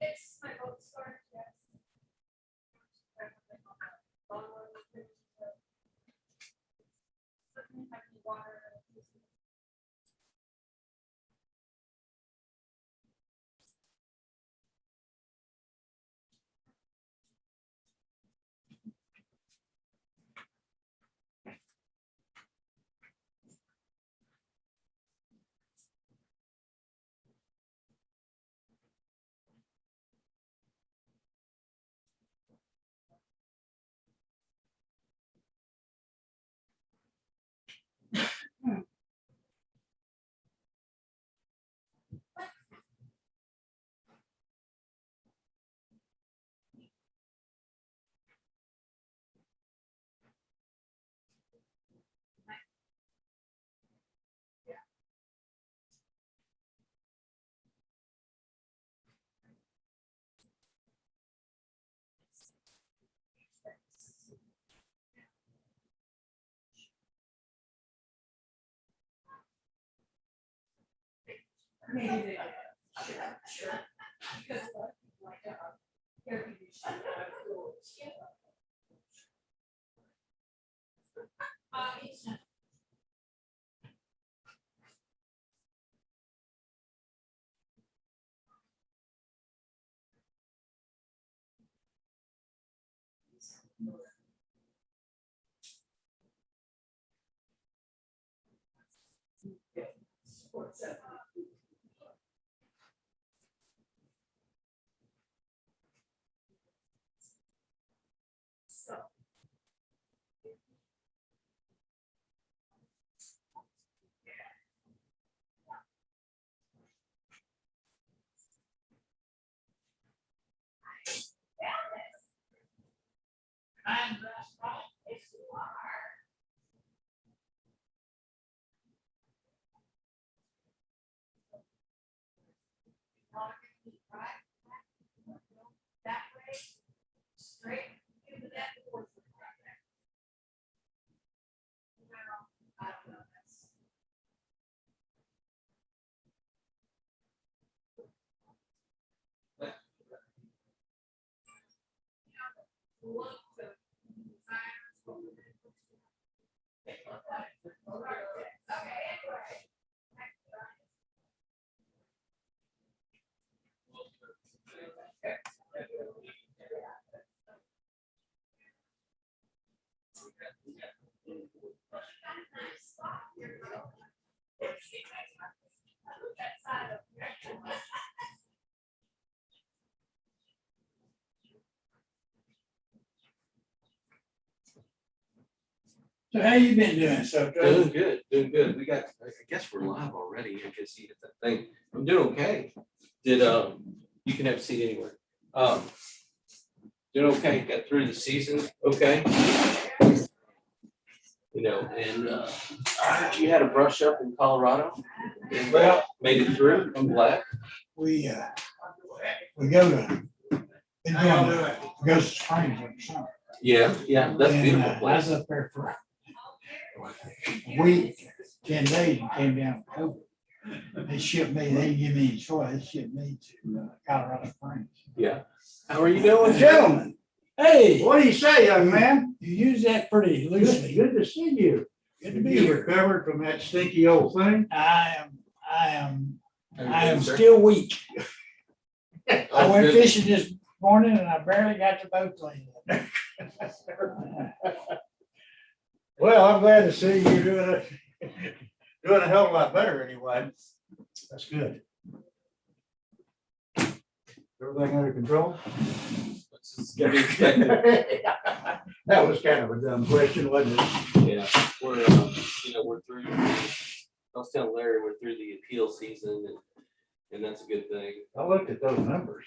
It's my boat start, yes. Water. Maybe they sure. Because like air conditioning. What's up? I'm yes, you are. That way, straight into that door. I don't know. Look to So how you been doing, so? Doing good, doing good. We got, I guess we're live already. I guess you get that thing. I'm doing okay. Did, you can have a seat anywhere. Doing okay. Got through the season. Okay. You know, and, I heard you had a brush up in Colorado. And, Well, made it through. I'm glad. we go to, we go to Springs in the summer. Yeah, yeah, that's a And, beautiful I was place. up there for a week, 10 days, and came down from COVID. They shipped me, they didn't give me a choice, they shipped me to Colorado Springs. Yeah. How are you doing? Gentlemen, Hey, what do you say, young man? you use that pretty loosely. Good to see you. Good to be You here. recovered from that stinky old thing? I am Sir? still weak. I Oh, went good. fishing this morning and I barely got the boat cleaned up. Well, I'm glad to see you doing a hell of a lot better anyway. That's good. Everything under control? It's gonna be expected. That was kind of a dumb question, wasn't it? Yeah, we're, you know, we're through, I was telling Larry, we're through the appeal season and that's a good thing. I looked at those numbers.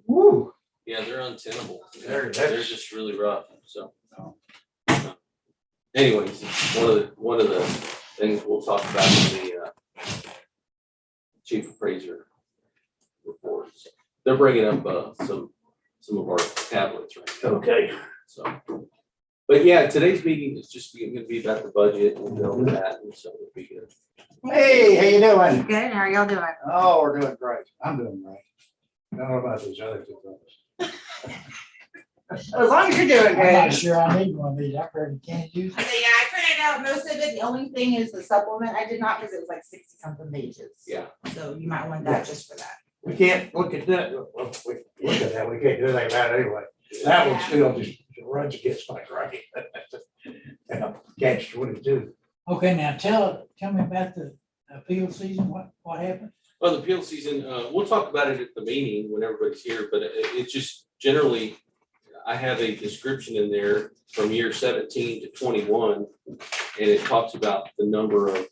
Woo. Yeah, they're untenable. They're- They're just really rough, so. Anyways, one of the things we'll talk about in the chief appraiser reports. They're bringing up some of our tablets right now. Okay. So, but yeah, today's meeting is just going to be about the budget and all that, and so it'll be good. Hey, how you doing? Good, how are y'all doing? Oh, we're doing great. I'm doing great. I don't know about these other two things. As long as you're doing I'm not good. sure I need one of these. I've heard you can't use I it. say, yeah, I printed out most of it. The only thing is the supplement. I did not because it was like 60 something pages. Yeah. So you might want that just for that. We can't look at that, well, we look at that, we can't do anything about it anyway. That one still just runs against my grain. Catch 22. Okay, now tell me about the appeal season. What happened? Well, the appeal season, we'll talk about it at the meeting when everybody's here, but it just generally, I have a description in there from year 17 to 21. And it talks about the number of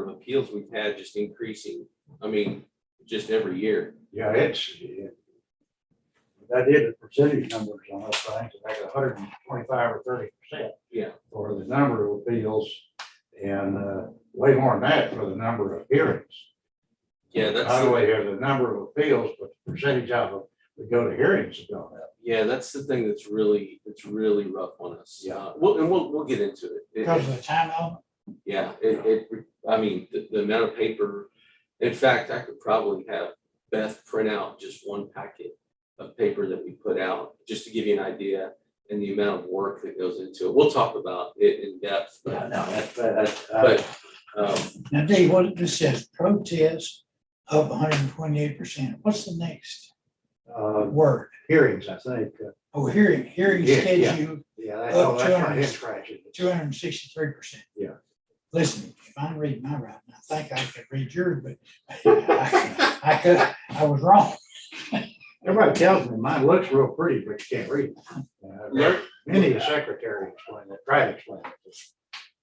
appeals we've had just increasing. I mean, just every year. Yeah, I did the percentage numbers on those things, like 125 or 30%. Yeah. For the number of appeals and way more than that for the number of hearings. Yeah, that's. By the way, here, the number of appeals, but the percentage of them that go to hearings has gone up. Yeah, that's the thing that's really rough on us. Yeah. We'll get into it. Because of the time element? Yeah, I mean, the amount of paper, in fact, I could probably have Beth print out just one packet of paper that we put out, just to give you an idea, and the amount of work that goes into it. We'll talk about it in depth, Yeah, but, no, that's. Now, Dave, what this says, protest up 128%. What's the next word? Hearings, I think. Oh, hearing Yeah, yeah. schedule, Yeah, that's my head scratching. 263%. Yeah. Listen, if I'm reading my writing, I think I could read yours, but I was wrong. Everybody tells me mine looks real pretty, but you can't read it. Learn- Many of the secretary explained it, tried to explain it.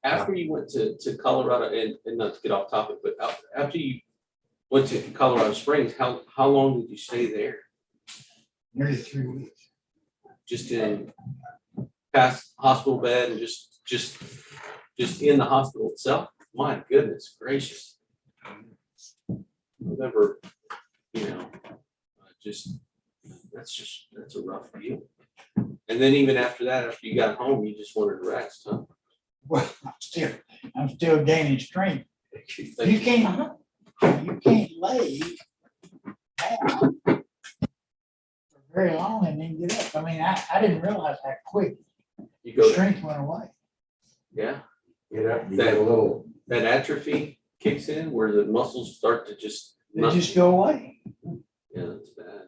after you went to Colorado, and not to get off topic, but after you went to Colorado Springs, how long did you stay there? Nearly 3 weeks. Just in past hospital bed and just in the hospital itself? My goodness gracious. Never, that's a rough deal. And then even after that, after you got home, you just wanted to rest, huh? Well, I'm still gaining strength. Thank You can't lay down for very long and then get up. I mean, I didn't realize how quick You go, strength went away. yeah, Get up, you get a little, that atrophy kicks in where the muscles start to just. They just go away. Yeah, that's bad.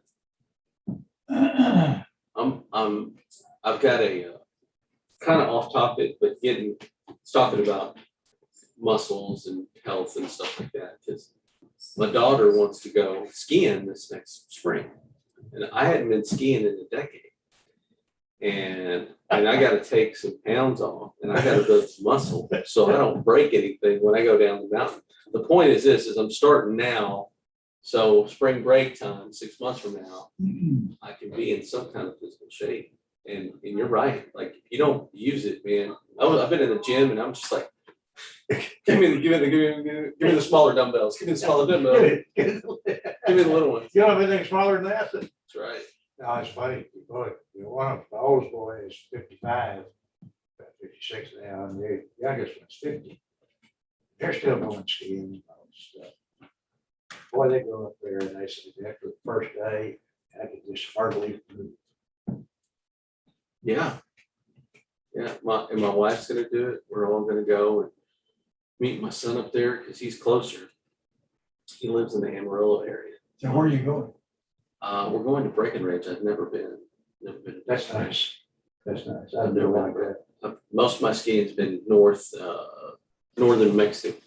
I've got a kind of off topic, but talking about muscles and health and stuff like that, because my daughter wants to go skiing this next spring. And I hadn't been skiing in a decade. And I gotta take some pounds off and I gotta build some muscle so I don't break anything when I go down the mountain. The point is this, is I'm starting now. So spring break time, 6 months from now, I can be in some kind of physical shape. And you're right, like if you don't use it, man. I've been in the gym and I'm just like, give me the smaller dumbbells, give me the smaller dumbbells, give me the little ones. you don't have anything smaller than that? That's right. No, it's funny. One of the oldest boy is 55, about 56 now, and the youngest one's 50. They're still going skiing and all this stuff. Boy, they go up there and they say after the first day, I could just hardly move. Yeah. Yeah, my wife's gonna do it. We're all gonna go and meet my son up there because he's closer. He lives in the Amarillo area. So where are you going? We're going to Breckenridge. I've never been. That's nice. That's nice. I've I've never never been like that. Most of my skiing's been northern New Mexico,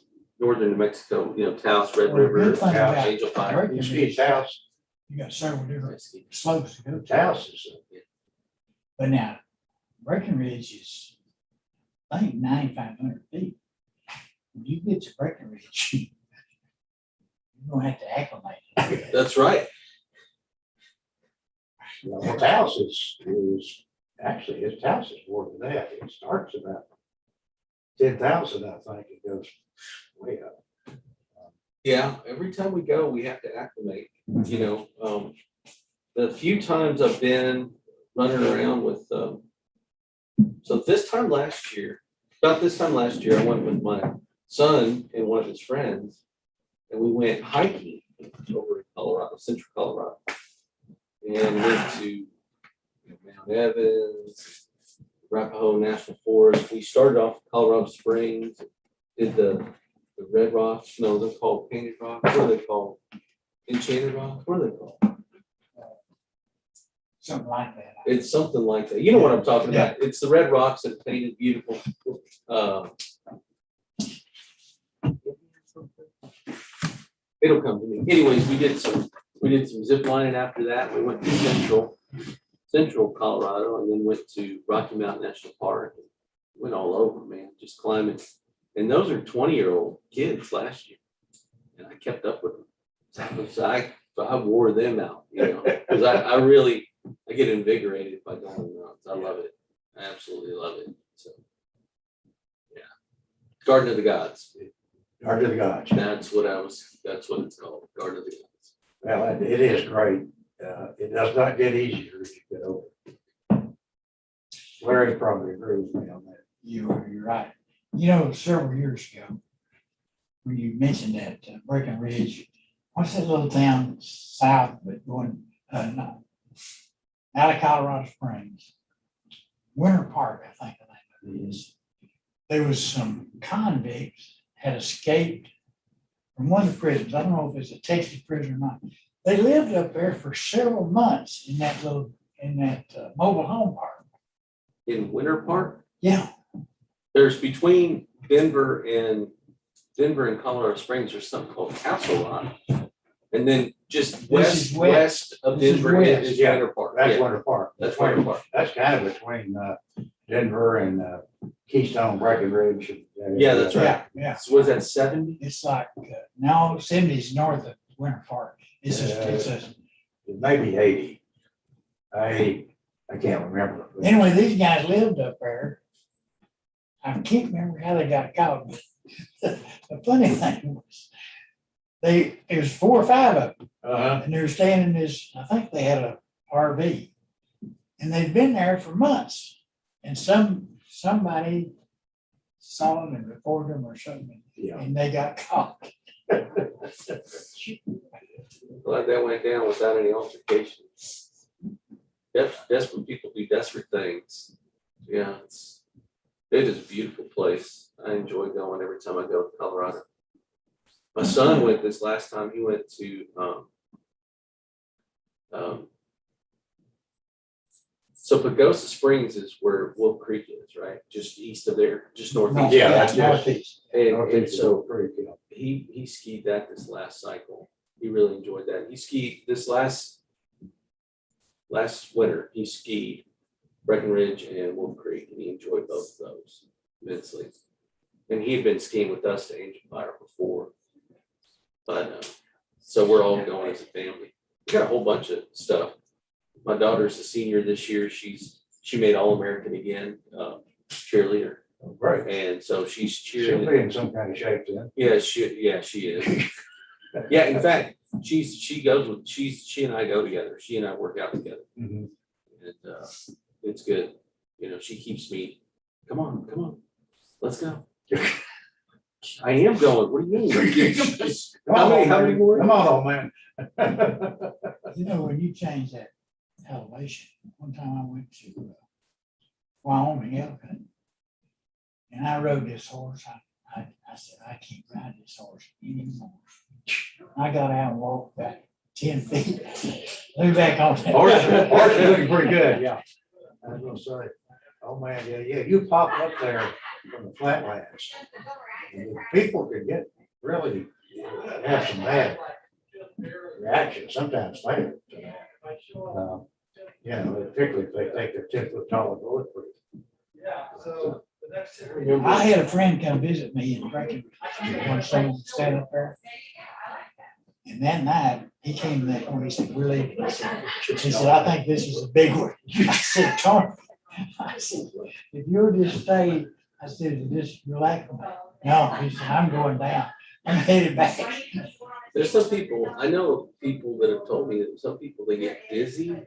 Taos, Red Well, the River, good thing about Angel Fire. You ski Taos, You got several I different ski. slopes to go to. Taos is, But now, Breckenridge is, I think, 9,500 feet. When you get to Breckenridge, you're gonna have to acclimate. That's right. well, Taos is actually, his Taos is more than that. It starts about 10,000, I think. It goes way up. Yeah, every time we go, we have to acclimate, the few times I've been running around with, so about this time last year, I went with my son and one of his friends, and we went hiking over in Colorado, central Colorado. And went to Mount Evans, Arapahoe National Forest. We started off in Colorado Springs, did the red rocks. No, they're called painted rocks. What are they called? Enchanted rocks? What are they called? Something like that. It's something like that. You know what I'm talking about. It's the red rocks that are painted beautiful. It'll come to me. Anyways, we did some zip lining after that. We went to central Colorado and then went to Rocky Mountain National Park. Went all over, man, just climbing. And those are 20-year-old kids last year. And I kept up with them. So I wore them out, you know, because I get invigorated by going on mountains. I love it. I absolutely love it. So yeah. Garden of the Gods. Garden of the Gods. That's what it's called. Garden of the Gods. Well, it is great. It does not get easier as you get older. Larry probably agrees with me on that. You're right. You know, several years ago, when you mentioned that Breckenridge, what's that little town south, but going, not, out of Colorado Springs? Winter Park, I think the name of it is. There was some convicts had escaped from one of the prisons. I don't know if it's a Texas prison or not. They lived up there for several months in that mobile home park. In Winter Park, Yeah, there's between Denver and Colorado Springs, there's something called Castle Rock. And then just This is west of This is Denver west. is Yeah, Winter Park. That's Yeah, Winter Park. that's Winter Park. That's kind of between Denver and Keystone, Breckenridge. Yeah, that's right. yeah. So was that 70? It's like, now 70's north of Winter Park. It's a, It may be 80. I can't remember. anyway, these guys lived up there. I can't remember how they got caught, but the funny thing was, it was 4 or 5 of them, and they were staying in this, I think they had a RV. And they'd been there for months, and somebody saw them and reported them or something, Yeah. and they got caught. Glad that went down without any altercation. That's when people do desperate things. Yeah, it is a beautiful place. I enjoy going every time I go to Colorado. My son went this last time. He went to so Pagosa Springs is where Wolf Creek is, right? Just east of there, just northeast. Yeah, that's northeast. And so pretty good. he skied that this last cycle. He really enjoyed that. He skied this last winter. He skied Breckenridge and Wolf Creek, and he enjoyed both of those immensely. And he had been skiing with us to Angel Fire before, but so we're all going as a family. We got a whole bunch of stuff. My daughter's a senior this year. She made All-American again, cheerleader, Right. and so she's She'll cheering. be in some kind of shape then. Yeah, she is. Yeah, in fact, she and I go together. She and I work out together, Mhm. and it's good. You know, she keeps me. Come on, let's go. I am going. What do you mean? How many more? Come on, old man. You know, when you change that elevation, one time I went to Wyoming elk hunting, and I rode this horse. I said, I can't ride this horse anymore. I got out and walked back 10 feet, moved back on that. Horse is looking pretty good, yeah. I was gonna say, oh man, yeah, you pop up there from the flatlands. and People can get really have some bad reaction sometimes later. You know, particularly if they think they're 10 foot tall and bulletproof. I had a friend come visit me in Breckenridge when someone sat up there. And that night, he came that morning, he said, we're leaving. He said, I think this is a big one. I said, Tony, I said, if you'll just stay, I said, just relax. No, he said, I'm going down. I'm headed back. There's some people, I know people that have told me that some people, they get dizzy and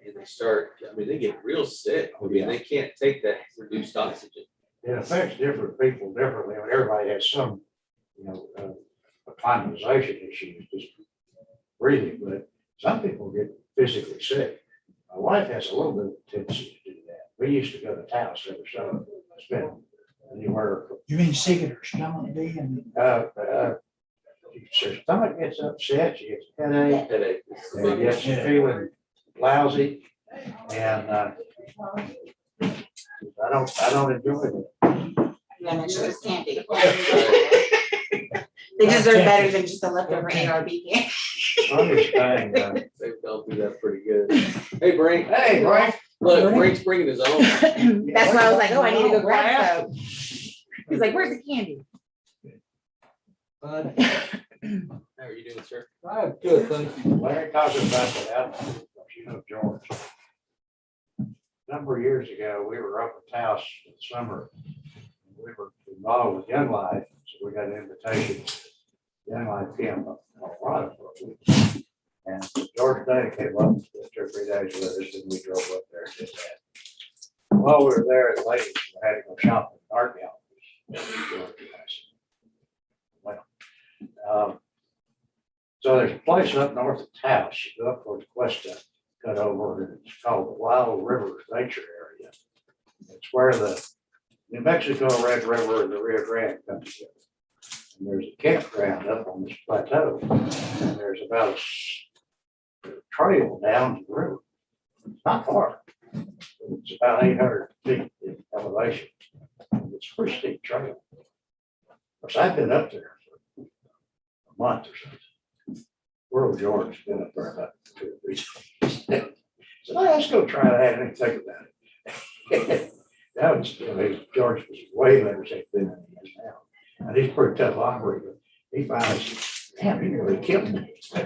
they get real sick. I mean, they can't take that reduced oxygen. It affects different people differently. I mean, everybody has some, acclimatization issues. Just breathing, but some people get physically sick. My wife has a little bit of tendency to do that. We used to go to Taos every summer, spend anywhere from, You mean sick of her stomach being? her stomach gets upset, she gets a headache, Headache. and gets Yeah. feeling lousy, and, I don't enjoy it. You gotta make sure there's candy. They deserve better than just a leftover ARB candy. Funniest thing, They've gone through that pretty good. Hey, Brink. hey, Frank. Look, Brink's bringing his own. That's why I was like, oh, I need to go grab some. He's like, where's the candy? Bud. How are you doing, sir? I'm good, thank you. Larry talking about that altitude, you know, George. A number of years ago, we were up at Taos in the summer. We were involved with Young Life, so we got an invitation. Young Life came up a lot of us. And George Day came up 2 or 3 days with us, and we drove up there and did that. While we were there, the ladies had to go shopping in art galleries. Well, so there's a place up north of Taos, you go up towards Cuesta, cut over, and it's called the Wild River Nature Area. It's where the New Mexico Red River and the Rio Grande come together. And there's a campground up on this plateau, and there's about a trail down the river. It's not far. It's about 800 feet in elevation. It's a pretty steep trail. Of course, I've been up there for a month or something. World George has been up there about 2 or 3 times. So let's go try that and think about it. That was, George was way better shape than he is now. And he's pretty tough operator. He finally said, damn, he really killed me. I'd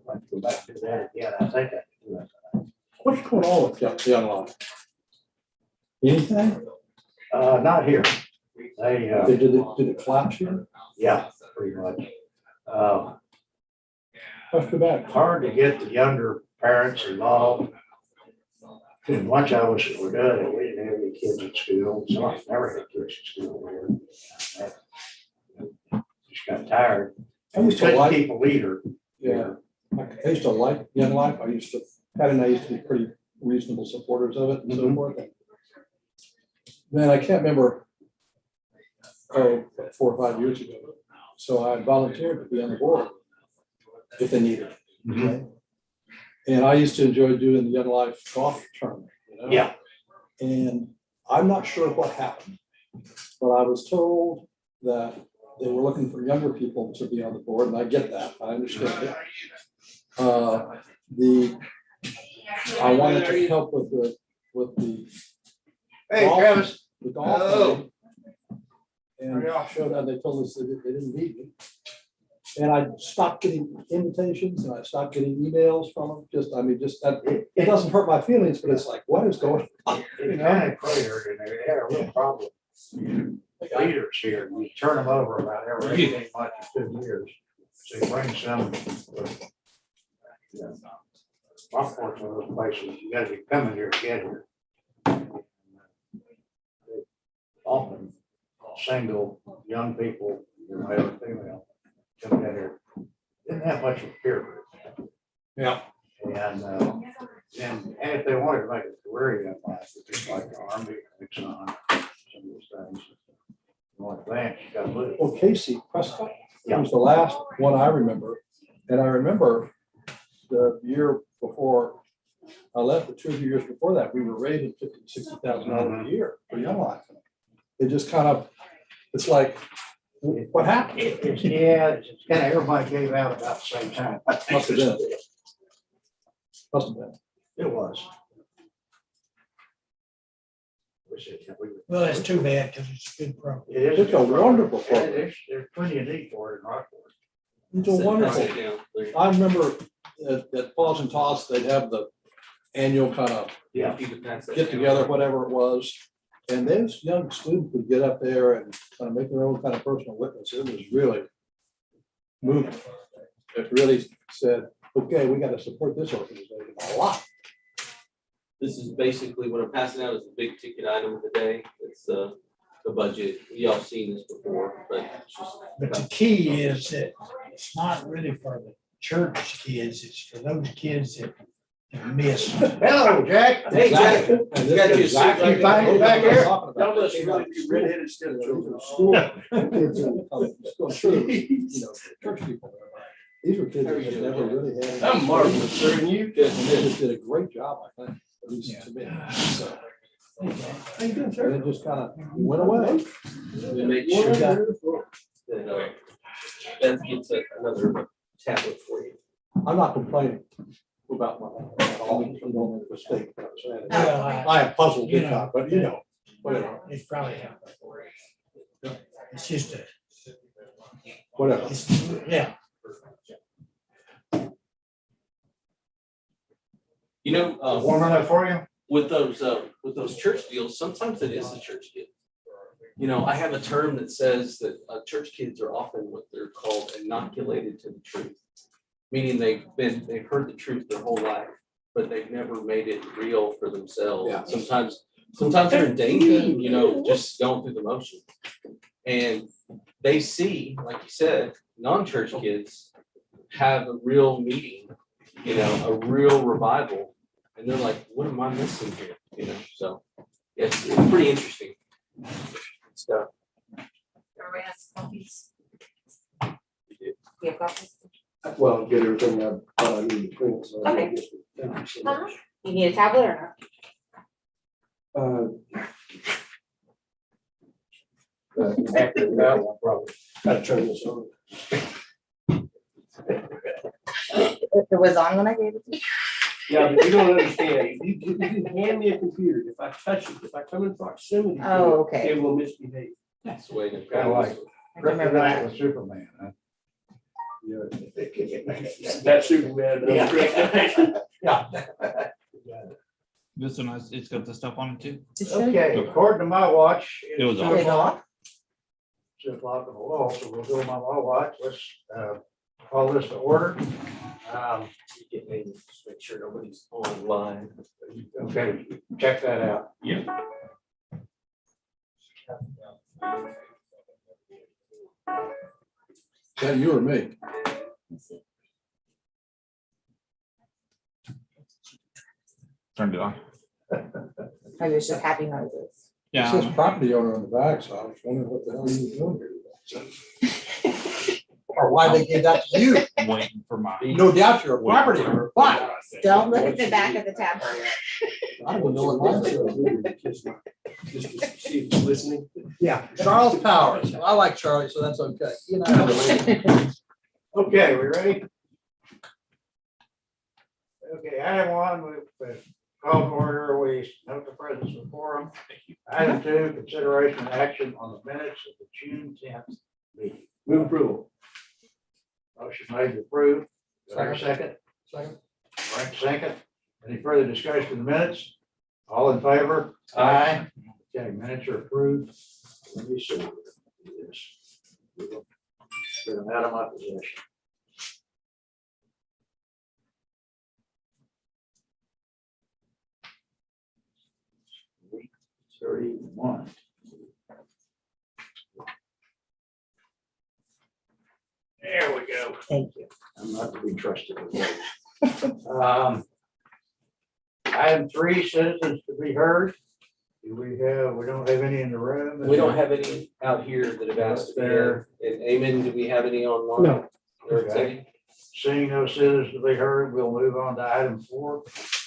like to go back to that again. I think I can do that. What's going on with Young Life? Anything? Not here. They, Did it collapse here? yeah, pretty much. That's too bad. Hard to get the younger parents involved. And once I was, we're done, we didn't have any kids at school, so I never had kids at school here. Just got tired. I used to Couldn't like, keep a leader. yeah, I used to like Young Life. Pat and I used to be pretty reasonable supporters of it and so Mhm. forth. Man, I can't remember, 4 or 5 years ago. So I volunteered to be on the board if they needed it. Mhm. And I used to enjoy doing the Young Life golf tournament, you know? Yeah. And I'm not sure what happened, but I was told that they were looking for younger people to be on the board, and I get that, I understand it. I wanted to help with the Hey, Golf. Travis. the golf. Hello. game. And I showed up, they told us that they didn't need me. And I stopped getting invitations and I stopped getting emails from them, just that, it doesn't hurt my feelings, but it's like, what is going on? It's kind of clear, and they had a real problem. Leaders here, we turn them over about every 18 months to 2 years. So you bring some. Rockport's one of those places, you gotta be coming here to get here. Often, single, young people, male or female, come in here, didn't have much of a peer group. Yeah. And if they wanted to make a career in life, just like the Army, Exxon, some of those things. You want to advance, you gotta move. Well, Casey Prescott was the last one I remember. And I remember the year before I left, the 2 years before that, we were rated $50,000-$60,000 a year for Young Life. It just kind of, it's like, what happened? It's kind of, everybody gave out about the same time. Must have been. Must have been. It was. Well, that's too bad because it's a good program. It is. It's a wonderful Yeah, program. there's plenty of need for it in Rockport. It's a wonderful. Yeah. I remember at Paws and Tots, they'd have the annual kind of Yeah. get together, whatever it was. And those young students would get up there and kind of make their own kind of personal witness. It was really moving. It really said, okay, we got to support this organization a lot. This is basically what I'm passing out is the big ticket item of the day. It's the budget. Y'all seen this before, but it's just. But the key is that it's not really for the church kids, it's for those kids that miss. Hello, Jack. Hey, Jack. And You this got is your exactly suit back- what back I'm here. talking about. Y'all must They really came be out of redheaded stepchildren. school, kids in college, school, church, church people. These were kids How are that you had doing, never Jack? really had. I'm marvelous, sir, and you? Good. And they just did a great job, I think, at least Yeah. to me. So, How you doing, and sir? it just kind of went away. We make sure that, Beth gets another tablet for you. I'm not complaining about my, at all, I don't make a mistake. Well, I am puzzled You big know, time, but you know, whatever, It's probably happened for it. It's just a, whatever. it's, yeah. You know, Warm enough for you? with those church deals, sometimes it is the church kid. You know, I have a term that says that church kids are often what they're called inoculated to the truth. Meaning they've heard the truth their whole life, but they've never made it real for themselves. Yeah. Sometimes they're in danger, you know, just going through the motion. And they see, like you said, non-church kids have a real meeting, you know, a real revival. And they're like, what am I missing here? You know, so it's pretty interesting stuff. Everybody has copies? You do. You have copies? Well, get everything I need to print, so. Okay. Thank you so much. You need a tablet or After that one, probably. Gotta turn this on. no? If it was on when I gave it to you. Yeah, but you don't understand. If you hand me a computer, if I touch it, if I come in proximity to Oh, it, okay. it will misbehave. That's the way they Kinda like I remember Kryptonite that. with Superman, huh? That's Superman. Yeah. Kryptonite. Yeah. This one has, it's got the stuff on it too. It should. Okay, according to my watch. It was it's off. 2 Is it o'clock. off? 2 o'clock on the wall, so we'll go on my watch. Let's call this to order. Get me, just make sure nobody's online. Okay, check that out. Is that you or me? Let's see. Turned it on. Maybe it's just happy noises. It Yeah. says property owner on the back, so I was wondering what the hell you were doing here. Or why they gave that to you. I'm waiting for my. No doubt you're a property owner, but Don't look at the back of the tab. I don't know what mine says. Just to see if he's listening. Yeah, Charles Powers. I like Charlie, so that's okay. You know. Okay, we ready? Okay, item one, we call to order, we note the presence of quorum. Item two, consideration and action on the minutes of the June 10th meeting. Move approval. Motion made to approve. Do I hear a second? Second. Frank, second. Any further discussion of the minutes? All in favor? Aye. Okay, minutes are approved. Let me see. Yes. Get them out of my possession. 31. There we go. Thank you. I'm not to be trusted with those. Item three, citizens to be heard. Do we don't have any in the room? We don't have any out here that have asked to be there. And Amen, do we have any online? No. Or Okay. Seeing no citizens to be heard, we'll move on to item four,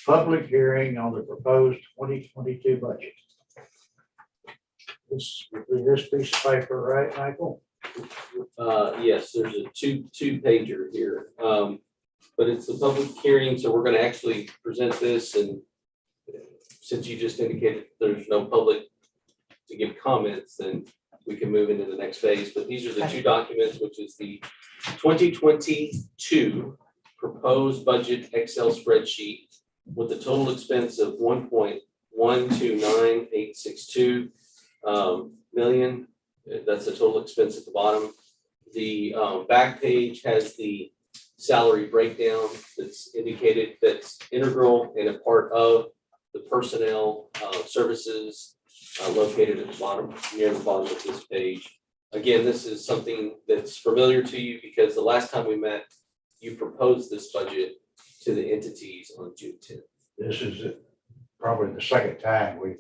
public hearing on the proposed 2022 budget. This would be this piece of paper, right, Michael? Yes, there's a two pager here. But it's a public hearing, so we're gonna actually present this, and since you just indicated there's no public to give comments, then we can move into the next phase. But these are the two documents, which is the 2022 proposed budget Excel spreadsheet with the total expense of 1.129862 million. That's the total expense at the bottom. The back page has the salary breakdown that's indicated, that's integral and a part of the personnel services located at the bottom, near the bottom of this page. Again, this is something that's familiar to you because the last time we met, you proposed this budget to the entities on June 10th. This is probably the second time we've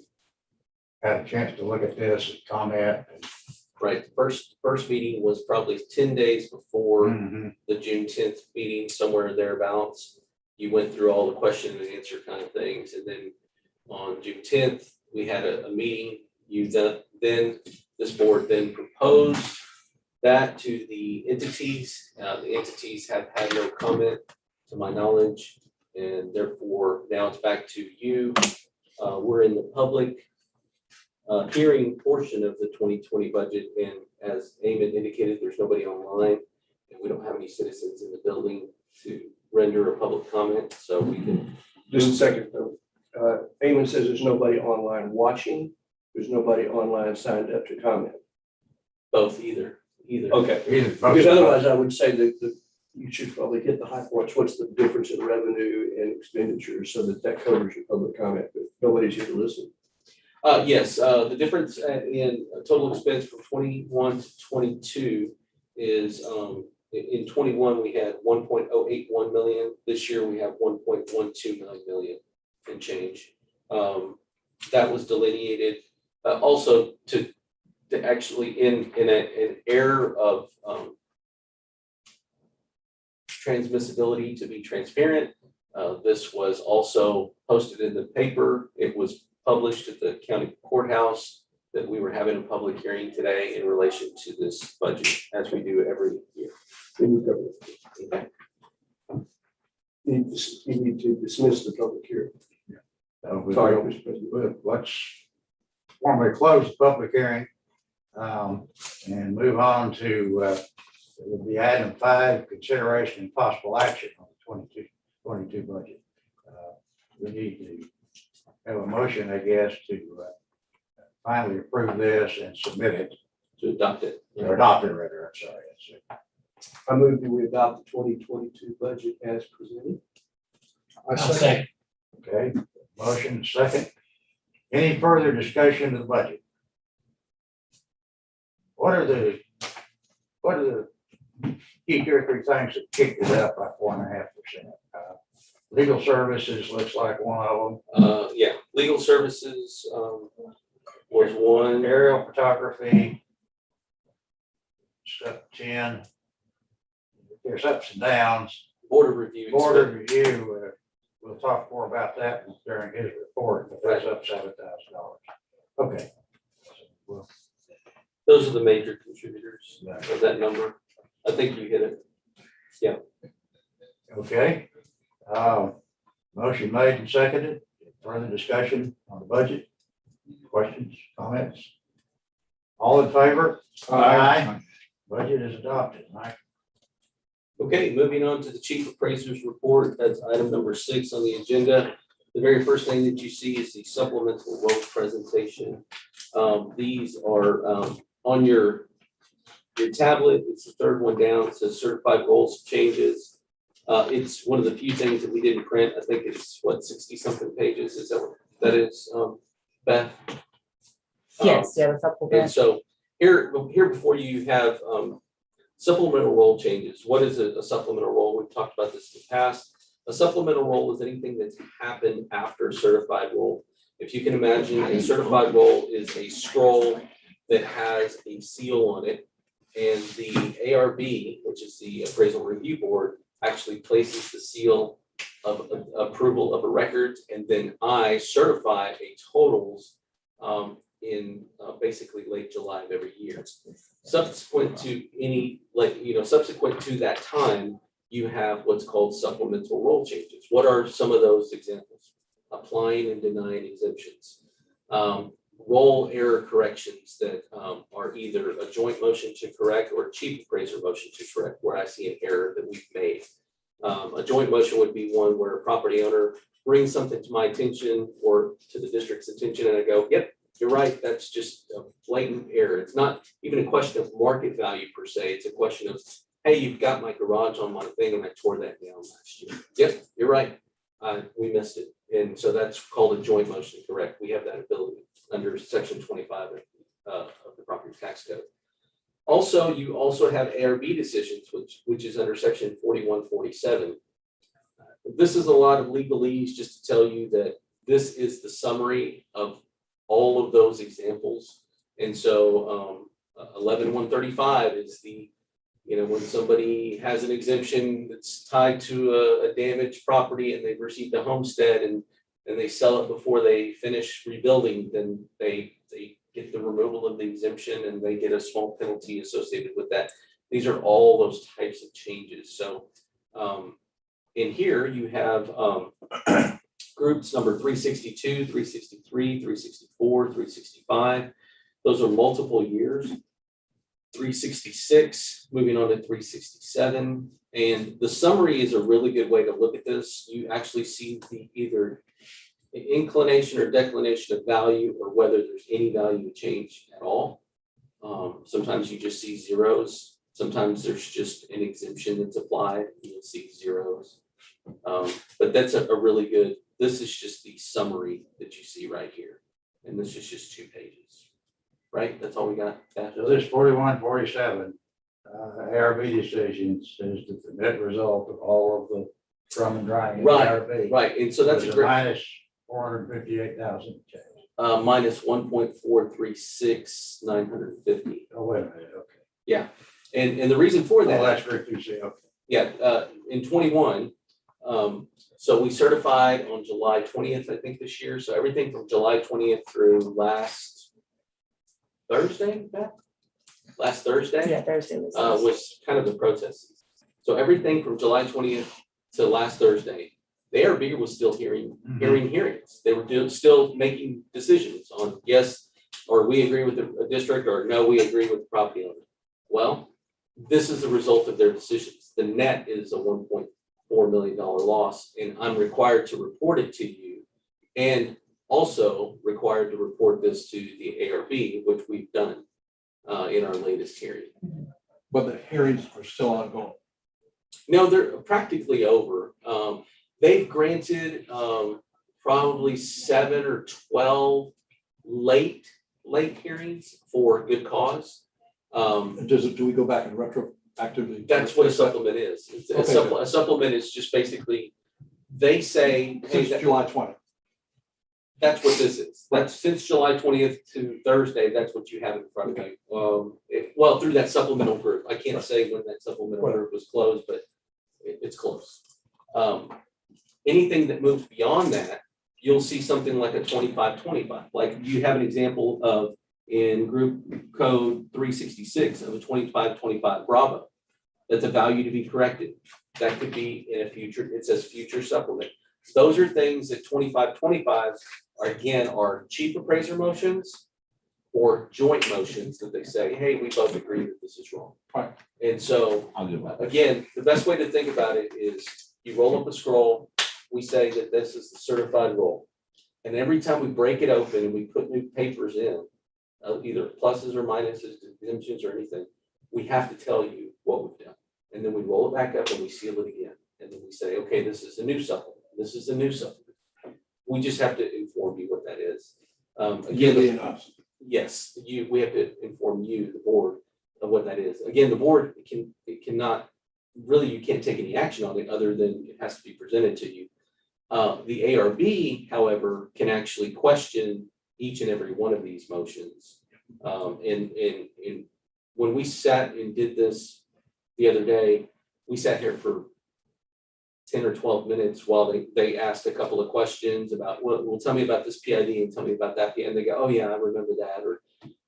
had a chance to look at this and comment. Right, first meeting was probably 10 days before Mhm. the June 10th meeting, somewhere thereabouts. You went through all the question and answer kind of things, and then on June 10th, we had a meeting. Then this board then proposed that to the entities. The entities have had no comment to my knowledge, and therefore now it's back to you. We're in the public hearing portion of the 2020 budget, and as Eamon indicated, there's nobody online, and we don't have any citizens in the building to render a public comment, so we can. Just a second, though. Eamon says there's nobody online watching. There's nobody online signed up to comment. Both either. Okay. Either Because otherwise I would say that you should probably hit the high points. What's the difference in revenue and expenditure so that covers your public comment, but nobody's here to listen. Yes, the difference in total expense from 21 to 22 is, in 21, we had 1.081 million. This year we have 1.129 million and change. That was delineated, also to actually in an error of transmissibility, to be transparent. This was also posted in the paper. It was published at the county courthouse that we were having a public hearing today in relation to this budget, as we do every year. Okay. You need to dismiss the public hearing. Sorry, Mr. President. Let's formally close the public hearing and move on to it will be item 5, consideration and possible action on the 22 budget. We need to have a motion, I guess, to finally approve this and submit it, To adopt it. or adopt it rather, I'm sorry. I move that we adopt the 2022 budget as presented. I'll second. Okay, motion second. Any further discussion of the budget? What are the key 2 or 3 things that kicked it up by 4.5%? Legal services looks like one of them. Yeah, legal services was one. Aerial photography, step 10. There's ups and downs. Border review. Border review, we'll talk more about that during his report, but that's up $7,000. Okay. Well, Those are the major contributors of that number. I think you hit it. Yeah. okay. Motion made and seconded. Further discussion on the budget? Questions, comments? All in favor? Aye. Budget is adopted. Mike. Okay, moving on to the chief appraiser's report. That's item number 6 on the agenda. The very first thing that you see is the supplemental road presentation. These are on your tablet. It's the third one down. It says certified roles changes. It's one of the few things that we didn't print. I think it's 60 something pages. Is that what that is, Beth? Yes, yeah, the supplement. And so here before you have supplemental role changes. What is a supplemental role? We've talked about this in the past. A supplemental role is anything that's happened after a certified role. If you can imagine, a certified role is a scroll that has a seal on it, and the ARB, which is the Appraisal Review Board, actually places the seal of approval of a record, and then I certify a totals in basically late July of every year. Subsequent to subsequent to that time, you have what's called supplemental role changes. What are some of those examples? Applying and denying exemptions. Role error corrections that are either a joint motion to correct or a chief appraiser motion to correct, where I see an error that we've made. A joint motion would be one where a property owner brings something to my attention or to the district's attention, and I go, yep, you're right, that's just a blatant error. It's not even a question of market value per se. It's a question of, hey, you've got my garage on my thing and I tore that down last year. Yep, you're right. We missed it. And so that's called a joint motion to correct. We have that ability under section 25 of the property tax code. Also, you also have ARB decisions, which is under section 4147. This is a lot of legalese just to tell you that this is the summary of all of those examples. And so 11-135 is the, when somebody has an exemption that's tied to a damaged property and they've received a homestead and they sell it before they finish rebuilding, then they get the removal of the exemption and they get a small penalty associated with that. These are all those types of changes. So in here you have groups number 362, 363, 364, 365. Those are multiple years. 366, moving on to 367. And the summary is a really good way to look at this. You actually see the either inclination or declination of value or whether there's any value change at all. Sometimes you just see zeros. Sometimes there's just an exemption that's applied. You'll see zeros. But that's a really good, this is just the summary that you see right here. And this is just 2 pages, right? That's all we got. So this 4147, ARB decision says that the net result of all of the from and drying is ARB. Right, and so that's a Is great. minus 458,000 change. Minus 1.436950. Oh, wait a minute, okay. Yeah, and the reason for Oh, that. that's great to see, okay. Yeah, in 21, so we certified on July 20th, I think this year. So everything from July 20th through last Thursday, Beth? Last Thursday? Yeah, Thursday was. Was kind of the protest. So everything from July 20th to last Thursday, the ARB was still hearing hearings. They were still making decisions on yes, or we agree with the district, or no, we agree with the property owner. Well, this is the result of their decisions. The net is a $1.4 million loss, and I'm required to report it to you, and also required to report this to the ARB, which we've done in our latest hearing. But the hearings are still ongoing. No, they're practically over. They've granted probably 7 or 12 late hearings for good cause. Do we go back and retroactively? That's what a supplement is. It's Okay, a supplement is just basically, they say, hey, Since July 20. that's what this is. That's since July 20th to Thursday, that's what you have in front of you. Well, through that supplemental group. I can't say when that supplemental group was closed, but it's close. Anything that moves beyond that, you'll see something like a 25-25. Like you have an example of in group code 366 of a 25-25 Bravo. That's a value to be corrected. That could be in a future, it says future supplement. Those are things that 25-25s are chief appraiser motions or joint motions that they say, hey, we both agree that this is wrong. Right. And so I'll do that. again, the best way to think about it is you roll up a scroll, we say that this is the certified roll. And every time we break it open and we put new papers in, either pluses or minuses, exemptions or anything, we have to tell you what we've done. And then we roll it back up and we seal it again. And then we say, okay, this is a new supplement. This is a new supplement. We just have to inform you what that is. Again, yes, we have to inform you, the board, of what that is. Again, the board cannot, really, you can't take any action on it other than it has to be presented to you. The ARB, however, can actually question each and every one of these motions. And when we sat and did this the other day, we sat here for 10 or 12 minutes while they asked a couple of questions about, well, tell me about this PID and tell me about that PID. And they go, oh yeah, I remember that.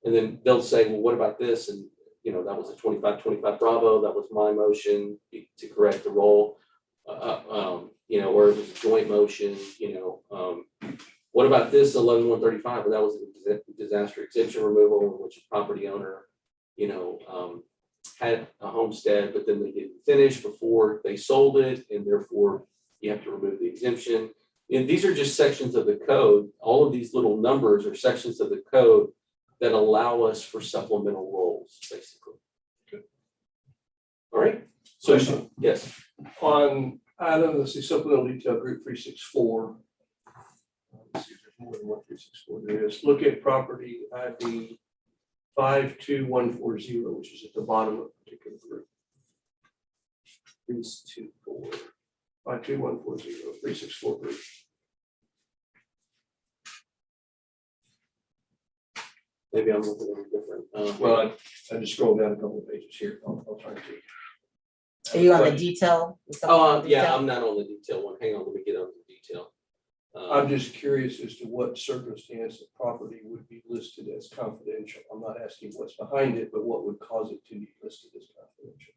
And then they'll say, well, what about this? And that was a 25-25 Bravo. That was my motion to correct the roll. Or it was a joint motion, what about this 11-135? Well, that was a disaster exemption removal in which a property owner, had a homestead, but then they didn't finish before they sold it, and therefore you have to remove the exemption. And these are just sections of the code. All of these little numbers are sections of the code that allow us for supplemental rolls, basically. Good. All right. So Question. yes. On item, let's see, supplemental detail group 364. Let's see if there's more than one 364 there is. Look at property ID 52140, which is at the bottom of a particular group. 324. 52140, 3643. Maybe I'm looking at it different. Well, I just scrolled down a couple of pages here. I'll try to. Are you on the detail? the supplemental Yeah, detail? I'm not on the detail one. Hang on, let me get on the detail. I'm just curious as to what circumstance the property would be listed as confidential. I'm not asking what's behind it, but what would cause it to be listed as confidential.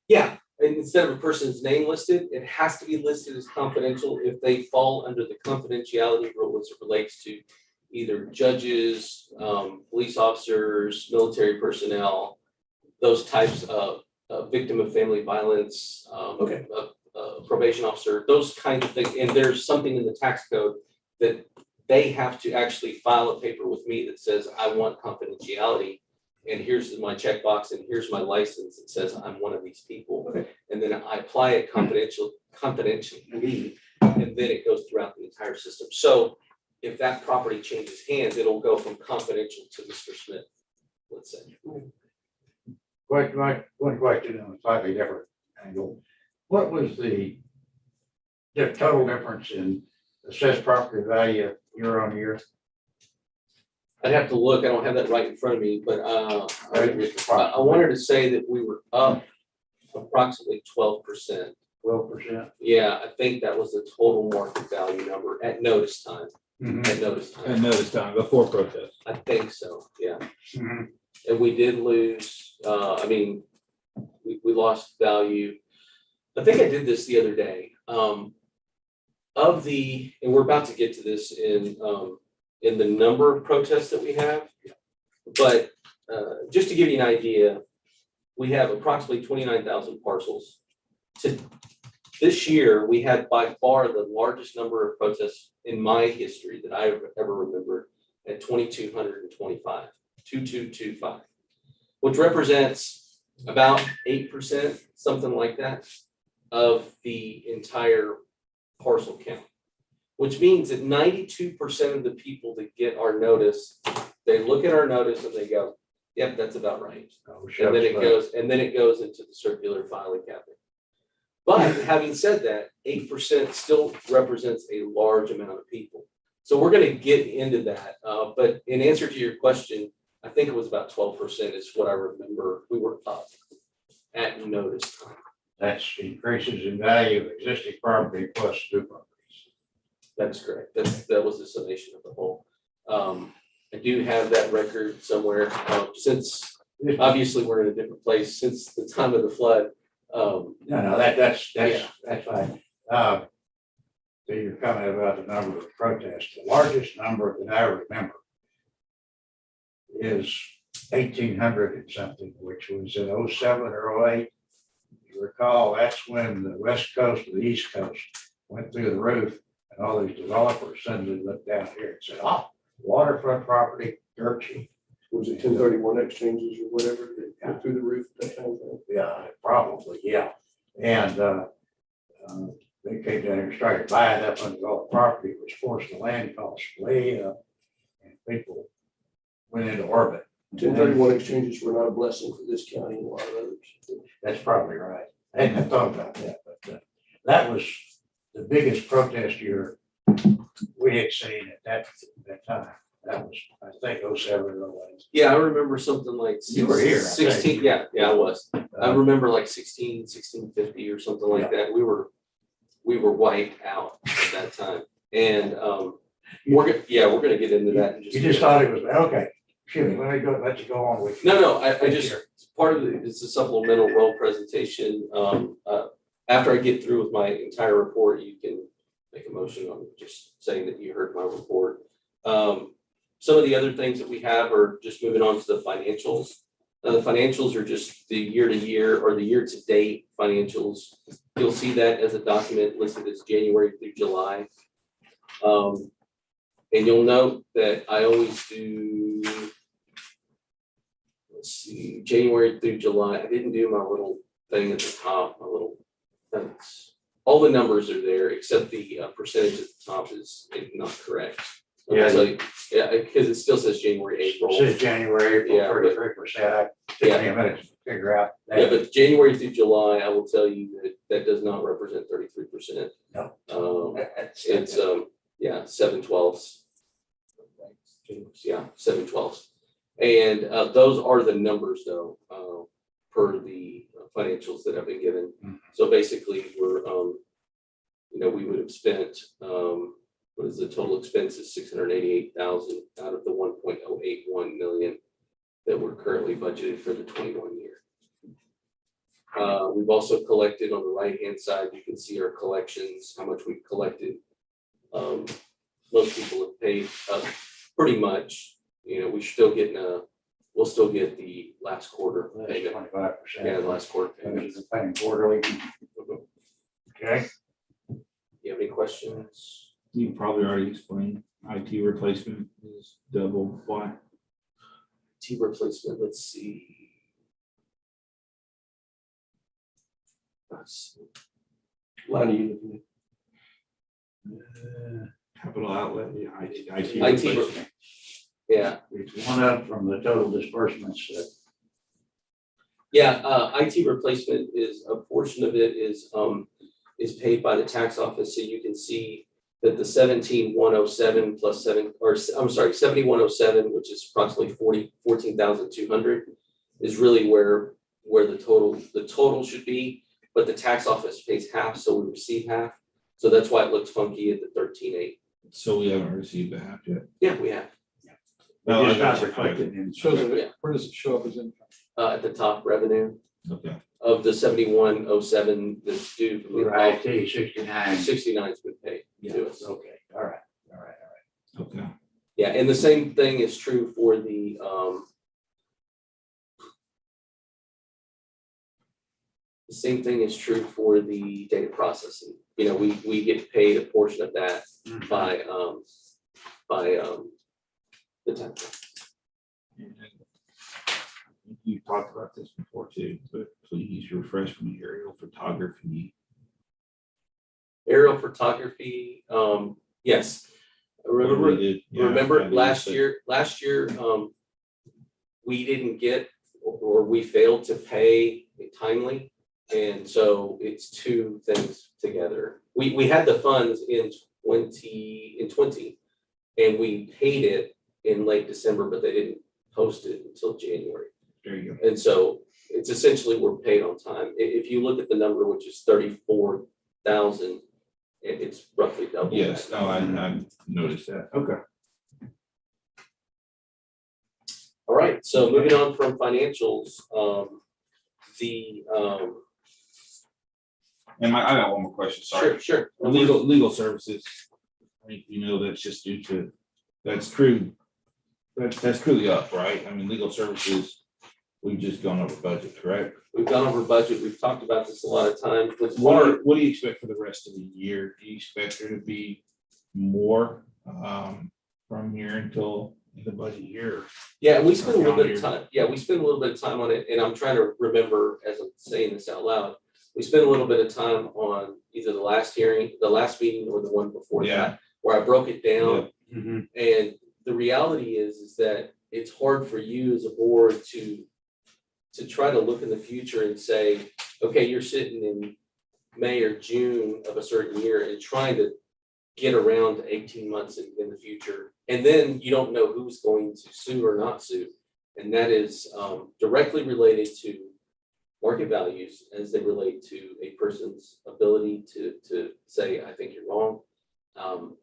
Yeah, and instead of a person's name listed, it has to be listed as confidential if they fall under the confidentiality rule as it relates to either judges, police officers, military personnel, those types of victim of family violence, Okay. probation officer, those kinds of things. And there's something in the tax code that they have to actually file a paper with me that says, I want confidentiality. And here's my checkbox and here's my license that says I'm one of these people. Okay. And then I apply it confidentially, and then it goes throughout the entire system. So if that property changes hands, it'll go from confidential to Mr. Smith, let's say. One question on a slightly different angle. What was the total difference in assessed property value year on year? I'd have to look, I don't have that right in front of me, but I I wanted to say that we were up approximately 12%. 12%. Yeah, I think that was the total market value number at notice time, at notice time. And notice time before protest. I think so, yeah. Mhm. And we did lose, I mean, we lost value. I think I did this the other day. And we're about to get to this in the number of protests that we have. But just to give you an idea, we have approximately 29,000 parcels. This year, we had by far the largest number of protests in my history that I've ever remembered at 2,225, 2225, which represents about 8%, something like that, of the entire parcel count. Which means that 92% of the people that get our notice, they look at our notice and they go, yep, that's about right. Oh, And then it goes into the circular filing cabinet. But having said that, 8% still represents a large amount of people. So we're going to get into that. But in answer to your question, I think it was about 12% is what I remember we were up at notice time. That's increases in value of existing property plus new properties. That is correct. That was the summation of the whole. I do have that record somewhere, since obviously we're in a different place since the time of the flood. No, that's Yeah. fine. So you're comment about the number of protests. The largest number that I remember is 1,800 and something, which was in 07 or 08. You recall, that's when the West Coast to the East Coast went through the roof. And all these developers suddenly looked down here and said, oh, waterfront property, dirt cheap. Was it 1031 exchanges or whatever that went through the roof, that kind of thing? Yeah, probably, yeah. And they came down here and started buying up under all the property, which forced the land costs way up. And people went into orbit. 1031 exchanges were not a blessing for this county and a lot of others. That's probably right. I hadn't thought about that, but that was the biggest protest year we had seen at that time. That was, I think, 07 or 08. Yeah, I remember something like You were here, I think. 16. Yeah, I was. I remember like 1650 or something like that. We were wiped out at that time. And we're gonna get into that in just. You just thought it was, okay, shoot, let you go on with. No, I just, part of it is a supplemental role presentation. After I get through with my entire report, you can make a motion on just saying that you heard my report. Some of the other things that we have are just moving on to the financials. The financials are just the year to year or the year to date financials. You'll see that as a document listed as January through July. And you'll note that I always do, let's see, January through July. I didn't do my little thing at the top, my little, all the numbers are there except the percentage at the top is not correct. I'll tell you, yeah, because it still says January, April. Says January, April, Yeah, but- 33%. Took me a minute to figure out Yeah, that. but January through July, I will tell you that that does not represent 33%. No. It's, yeah, 7/12. Yeah, 7/12. And those are the numbers though, per the financials that have been given. Mhm. So basically, we're, we would have spent, what is the total expense is 688,000 out of the 1.081 million that we're currently budgeted for the 21 year. We've also collected on the right-hand side, you can see our collections, how much we've collected. Most people have paid pretty much, we're still getting we'll still get the last quarter payment. 25%. Yeah, the last quarter payment. Those are paying quarterly. Okay. You have any questions? You probably already explained, IT replacement is double why. T replacement, let's see. Line of unit. Capital outlay, yeah, IT IT replacement. Yeah, It's one up from the total disbursements. yeah, IT replacement is, a portion of it is paid by the tax office, so you can see that the 17,107 plus 7107, which is approximately 14,200, is really where the total should be, but the tax office pays half, so we receive half. So that's why it looks funky at the 13.8. So we haven't received the half yet. Yeah, we have, No, It's I got not you. reflected in. Shows Yeah. it, where does it show up as income? at the top revenue Okay, of the 7107 that's due. For IT, 69. 69's been paid Yeah, to us. okay, all right. okay. Yeah, and the same thing is true for the same thing is true for the data processing. We get paid a portion of that by the time. And you've talked about this before too, but please refresh me, aerial photography. Aerial photography, yes. Remember, last year, we didn't get, or we failed to pay timely. And so it's two things together. We had the funds in 20, and we paid it in late December, but they didn't post it until January. There you go. And so it's essentially we're paid on time. If you look at the number, which is 34,000, it's roughly double. Yes, that. no, I noticed that. Okay. All right, so moving on from financials, And I got one more question, sorry. sure. Legal services, I think that's just due to, that's true. That's truly up, right? I mean, legal services, we've just gone over budget, correct? We've gone over budget. We've talked about this a lot of times. What's What hard, do you expect for the rest of the year? Do you expect there to be more from here until the budget year? yeah, we spend a little bit of Calendar. time. Yeah, we spend a little bit of time on it, and I'm trying to remember as I'm saying this out loud. We spent a little bit of time on either the last hearing, the last meeting, or the one before Yeah. that, where I broke it down. Mhm. And the reality is that it's hard for you as a board to try to look in the future and say, okay, you're sitting in May or June of a certain year and trying to get around to 18 months in the future. And then you don't know who's going to sue or not sue. And that is directly related to market values as they relate to a person's ability to say, I think you're wrong.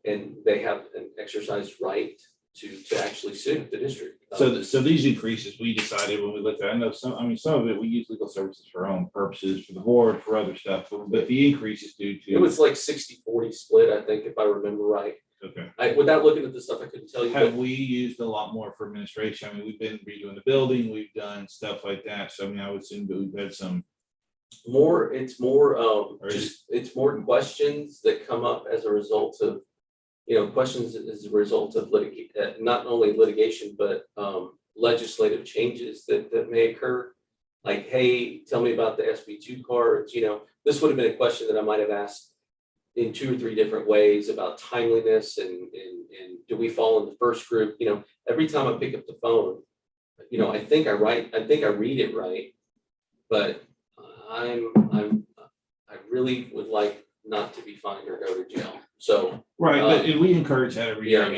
And they have an exercised right to actually sue the district. So these increases, we decided when we looked at, I know some of it, we use legal services for our own purposes, for the board, for other stuff, but the increase is due to. It was like 60-40 split, I think, if I remember right. Okay. Without looking at the stuff, I couldn't tell you. Have But we used a lot more for administration? I mean, we've been redoing the building, we've done stuff like that. So I mean, I would assume that we've had some. it's more, Or is it's more questions that come up as a result of, questions as a result of not only litigation, but legislative changes that may occur. Like, hey, tell me about the SB2 cards, this would have been a question that I might have asked in 2 or 3 different ways about timeliness and do we fall in the first group? You know, every time I pick up the phone, you know, I think I read it right, but I really would like not to be fined or go to jail. So Right, but and we encourage that every year. I yeah.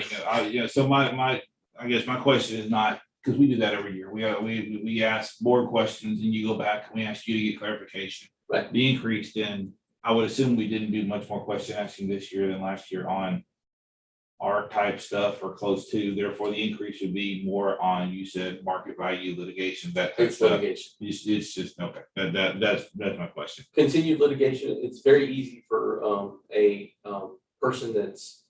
mean, yeah, so I guess my question is not, because we do that every year. We ask board questions and you go back and we ask you to get clarification. Right. The increase, then I would assume we didn't do much more question asking this year than last year on our type stuff or close to, therefore the increase would be more on, you said, market value litigation, that type It's stuff. litigation. It's just, okay, that's my question. Continued litigation, it's very easy for a person that's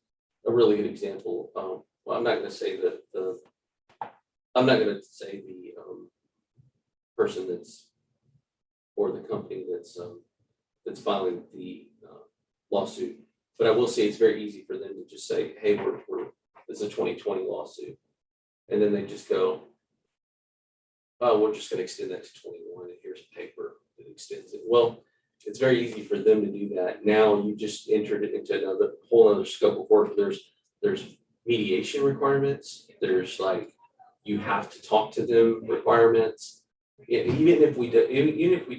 a really good example. Well, I'm not gonna say the person that's, or the company that's filing the lawsuit. But I will say it's very easy for them to just say, hey, it's a 2020 lawsuit. And then they just go, oh, we're just gonna extend that to 21 and here's a paper that extends it. Well, it's very easy for them to do that. Now you just entered it into another whole other scope of work. There's mediation requirements. There's like, you have to talk to them requirements. Even if we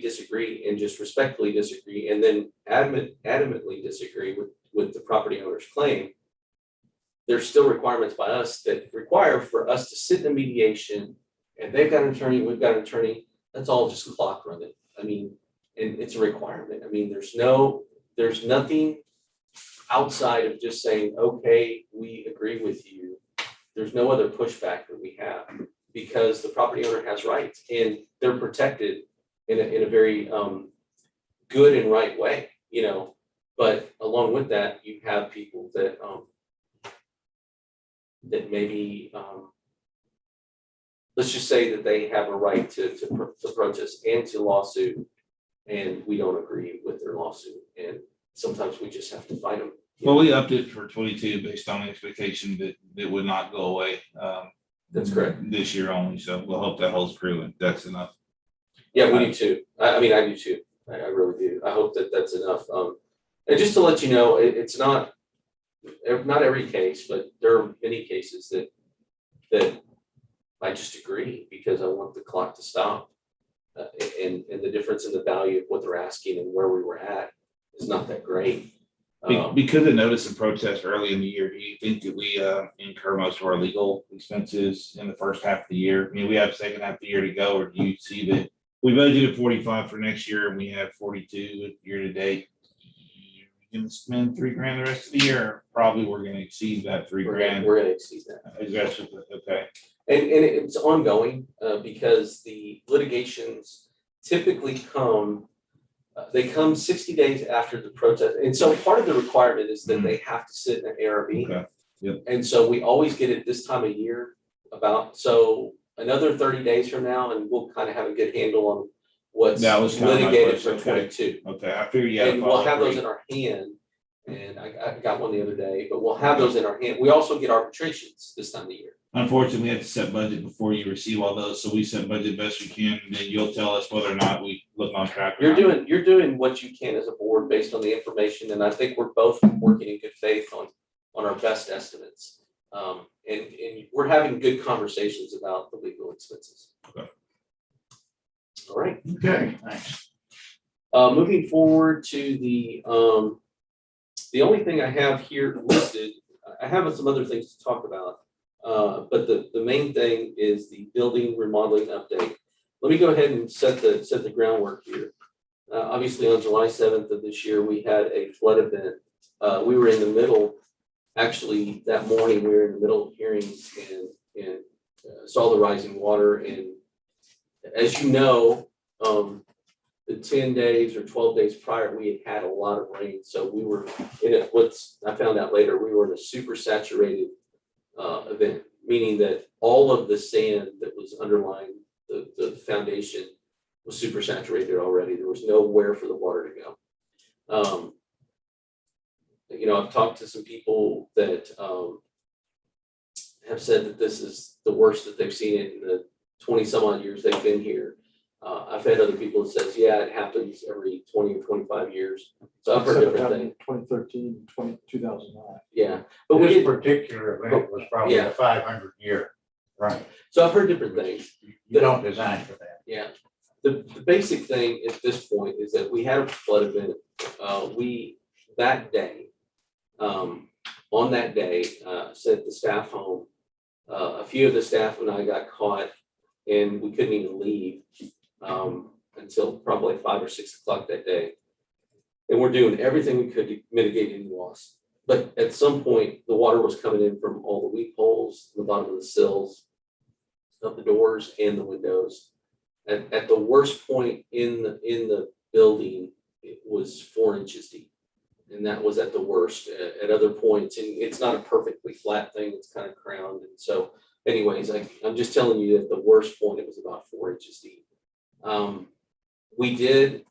disagree and just respectfully disagree and then adamantly disagree with the property owner's claim, there's still requirements by us that require for us to sit in a mediation, and they've got an attorney, we've got an attorney. That's all just clock running. I mean, and it's a requirement. I mean, there's nothing outside of just saying, okay, we agree with you. There's no other pushback that we have because the property owner has rights and they're protected in a very good and right way, you know. But along with that, you have people that that maybe let's just say that they have a right to protest and to lawsuit, and we don't agree with their lawsuit, and sometimes we just have to fight them. Well, we upped it for 22 based on the expectation that it would not go away. That's correct. This year only, so we'll hope that holds true and that's enough. Yeah, we do too. I mean, I do too. I really do. I hope that that's enough. And just to let you know, it's not every case, but there are many cases that I just agree because I want the clock to stop. And the difference in the value of what they're asking and where we were at is not that great. Because of notice and protest early in the year, do you think that we incur most of our legal expenses in the first half of the year? I mean, we have the second half of the year to go, or do you see that we budgeted 45 for next year and we have 42 year to date? You're gonna spend $3,000 the rest of the year. Probably we're gonna exceed that $3,000. We're gonna exceed that. Aggressively, okay. And it's ongoing because the litigations typically come 60 days after the protest. And so part of the requirement is that they have to sit in an ARB. Okay. Yep. And so we always get it this time of year so another 30 days from now, and we'll kind of have a good handle on what's litigated for 22. Okay, I figured you had. And we'll have those in our hand. And I got one the other day, but we'll have those in our hand. We also get arbitrations this time of year. Unfortunately, we have to set budget before you receive all those, so we set budget best we can, and then you'll tell us whether or not we look on track. You're doing what you can as a board based on the information, and I think we're both working in good faith on our best estimates. And we're having good conversations about the legal expenses. Okay. All right. Okay, thanks. Moving forward to the only thing I have here listed, I have some other things to talk about. But the main thing is the building remodeling update. Let me go ahead and set the groundwork here. Obviously on July 7th of this year, we had a flood event. We were in the middle, actually that morning, we were in the middle of hearings and saw the rising water. And as you know, the 10 days or 12 days prior, we had a lot of rain. So we were in it. I found out later, we were in a super saturated event, meaning that all of the sand that was underlying the foundation was super saturated already. There was nowhere for the water to go. You know, I've talked to some people that have said that this is the worst that they've seen it in the 20 some odd years they've been here. I've had other people that says, yeah, it happens every 20 or 25 years. So I've heard different things. 2013, 2009. Yeah, but we This did, particular event was probably Yeah. a 500-year, right? so I've heard different things. You don't design for that. Yeah, the basic thing at this point is that we had a flood event. That day, on that day, sent the staff home. A few of the staff and I got caught and we couldn't even leave until probably 5 or 6 o'clock that day. And we're doing everything we could to mitigate any loss. But at some point, the water was coming in from all the weep holes, the bottom of the sills, of the doors and the windows. At the worst point in the building, it was 4 inches deep. And that was at the worst. At other points, and it's not a perfectly flat thing, it's kind of crowned. And so anyways, I'm just telling you that the worst point, it was about 4 inches deep. We did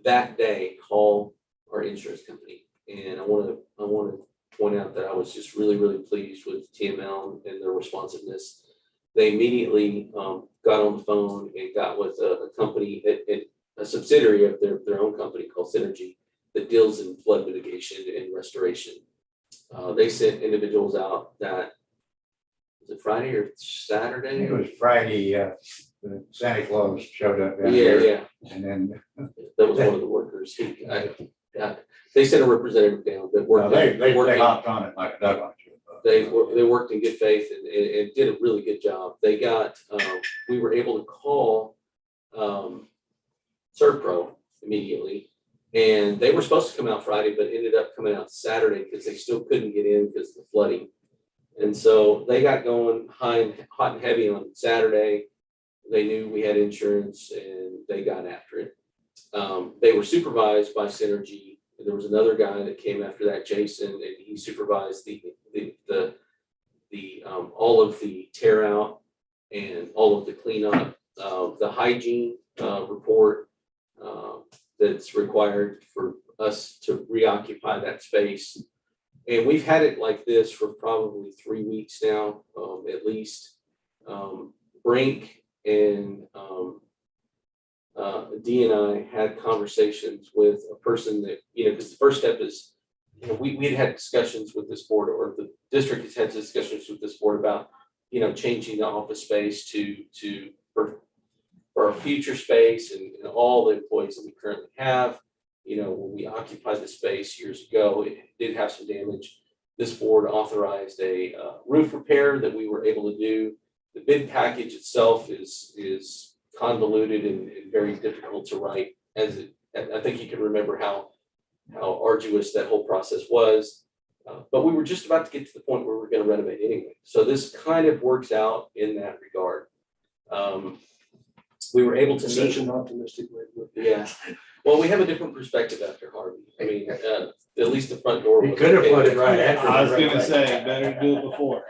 that day call our insurance company. And I want to point out that I was just really, really pleased with TML and their responsiveness. They immediately got on the phone and got with a company, a subsidiary of their own company called Synergy that deals in flood mitigation and restoration. They sent individuals out that, was it Friday or I Saturday? think it was Friday, Santa Claus showed up down Yeah, there. yeah, And then, that was one of the workers. They sent a representative down that worked. they worked- hopped on it like a duck on you. They worked in good faith and did a really good job. They got, we were able to call Serpro immediately. And they were supposed to come out Friday, but ended up coming out Saturday because they still couldn't get in because of the flooding. And so they got going hot and heavy on Saturday. They knew we had insurance and they got after it. They were supervised by Synergy. There was another guy that came after that, Jason, and he supervised all of the tear out and all of the cleanup, the hygiene report that's required for us to reoccupy that space. And we've had it like this for probably 3 weeks now, at least. Brink and Dee and I had conversations with a person that, because the first step is, we had discussions with this board, or the district has had discussions with this board about, changing the office space for our future space and all the employees that we currently have. When we occupied the space years ago, it did have some damage. This board authorized a roof repair that we were able to do. The bid package itself is convoluted and very difficult to write. I think you can remember how arduous that whole process was. But we were just about to get to the point where we're going to renovate anyway. So this kind of works out in that regard. We were able to Such meet. an optimistic way to look. Yeah, well, we have a different perspective after Harvey. I mean, at least the front door. He was could have okay. put it right after. I was the gonna red say, light. better do it before.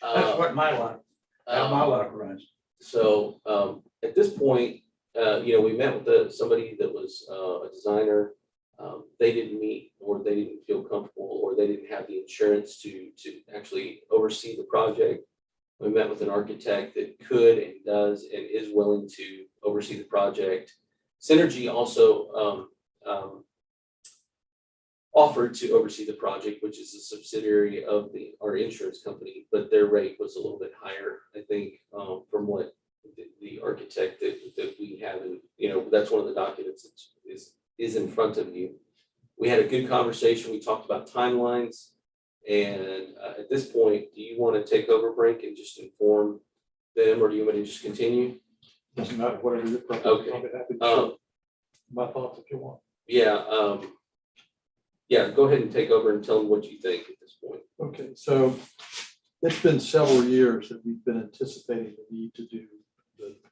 That's what my luck, how my luck runs. So at this point, we met with somebody that was a designer. They didn't meet, or they didn't feel comfortable, or they didn't have the insurance to actually oversee the project. We met with an architect that could and does and is willing to oversee the project. Synergy also offered to oversee the project, which is a subsidiary of our insurance company, but their rate was a little bit higher, I think, from what the architect that we have, and that's one of the documents that is in front of you. We had a good conversation. We talked about timelines, and at this point, do you want to take over, Brink, and just inform them, or do you want to just continue? Doesn't matter, whatever your preference. Okay. I'll be happy to share my thoughts if you want. Yeah, go ahead and take over and tell them what you think at this point. Okay, so it's been several years that we've been anticipating the need to do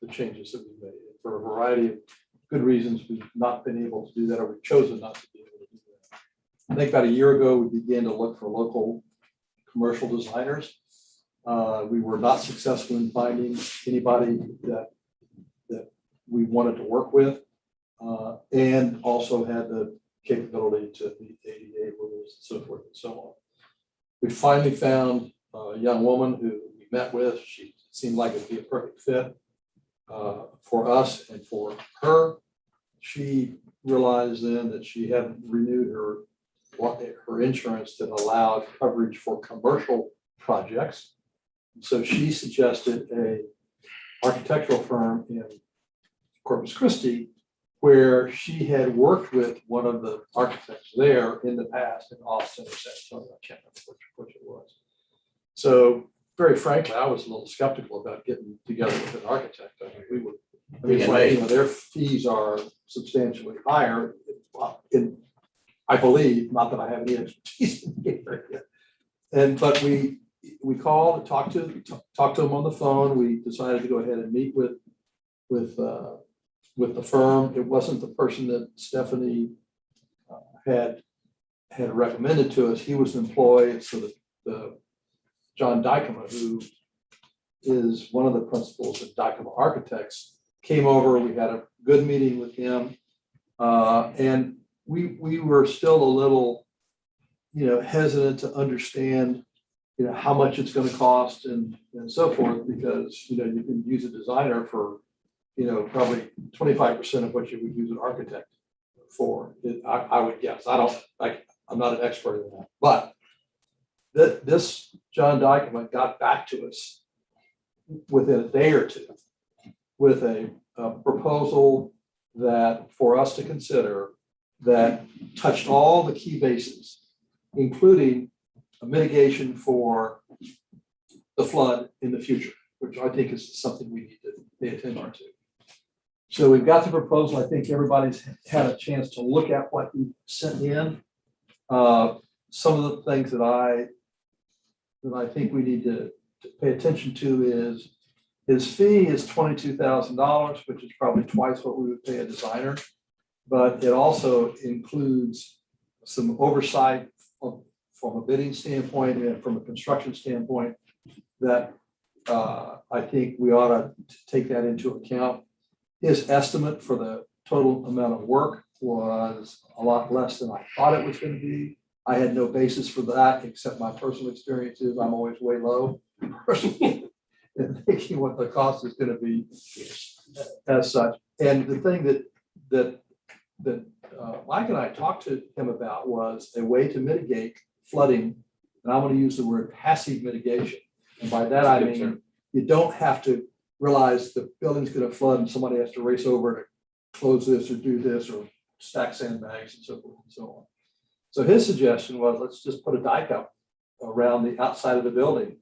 the changes that we made. For a variety of good reasons, we've not been able to do that, or we've chosen not to be able to do that. I think about a year ago, we began to look for local commercial designers. We were not successful in finding anybody that we wanted to work with, and also had the capability to meet ADA rules and so forth and so on. We finally found a young woman who we met with. She seemed like it'd be a perfect fit. for us and for her. She realized then that she hadn't renewed her insurance that allowed coverage for commercial projects. So she suggested a architectural firm in Corpus Christi, where she had worked with one of the architects there in the past in Austin or San Antonio. I can't remember which it was. So very frankly, I was a little skeptical about getting together with an architect. I mean, we would, I mean, it's like, you know, their fees are substantially higher in, I believe, not that I have any expertise in the area. But we called and talked to them on the phone. We decided to go ahead and meet with the firm. It wasn't the person that Stephanie had recommended to us. He was an employee, so the John Dykema, who is one of the principals at Dykema Architects, came over. We had a good meeting with him, and we were still a little, you know, hesitant to understand, you know, how much it's going to cost and so forth, because, you know, you can use a designer for, you know, probably 25% of what you would use an architect for. I would guess. I'm not an expert in that, but this John Dykema got back to us within a day or two with a proposal that for us to consider that touched all the key bases, including a mitigation for the flood in the future, which I think is something we need to pay attention to. So we've got the proposal. I think everybody's had a chance to look at what he sent in. Some of the things that I think we need to pay attention to is his fee is $22,000, which is probably twice what we would pay a designer. But it also includes some oversight from a bidding standpoint and from a construction standpoint that I think we ought to take that into account. His estimate for the total amount of work was a lot less than I thought it was going to be. I had no basis for that except my personal experiences. I'm always way low personally in thinking what the cost is going to be as such. And the thing that Mike and I talked to him about was a way to mitigate flooding. And I'm going to use the word passive mitigation. And by that, I mean, you don't have to realize the building's going to flood and somebody has to race over to close this or do this or stack sandbags and so forth and so on. So his suggestion was, let's just put a dike up around the outside of the building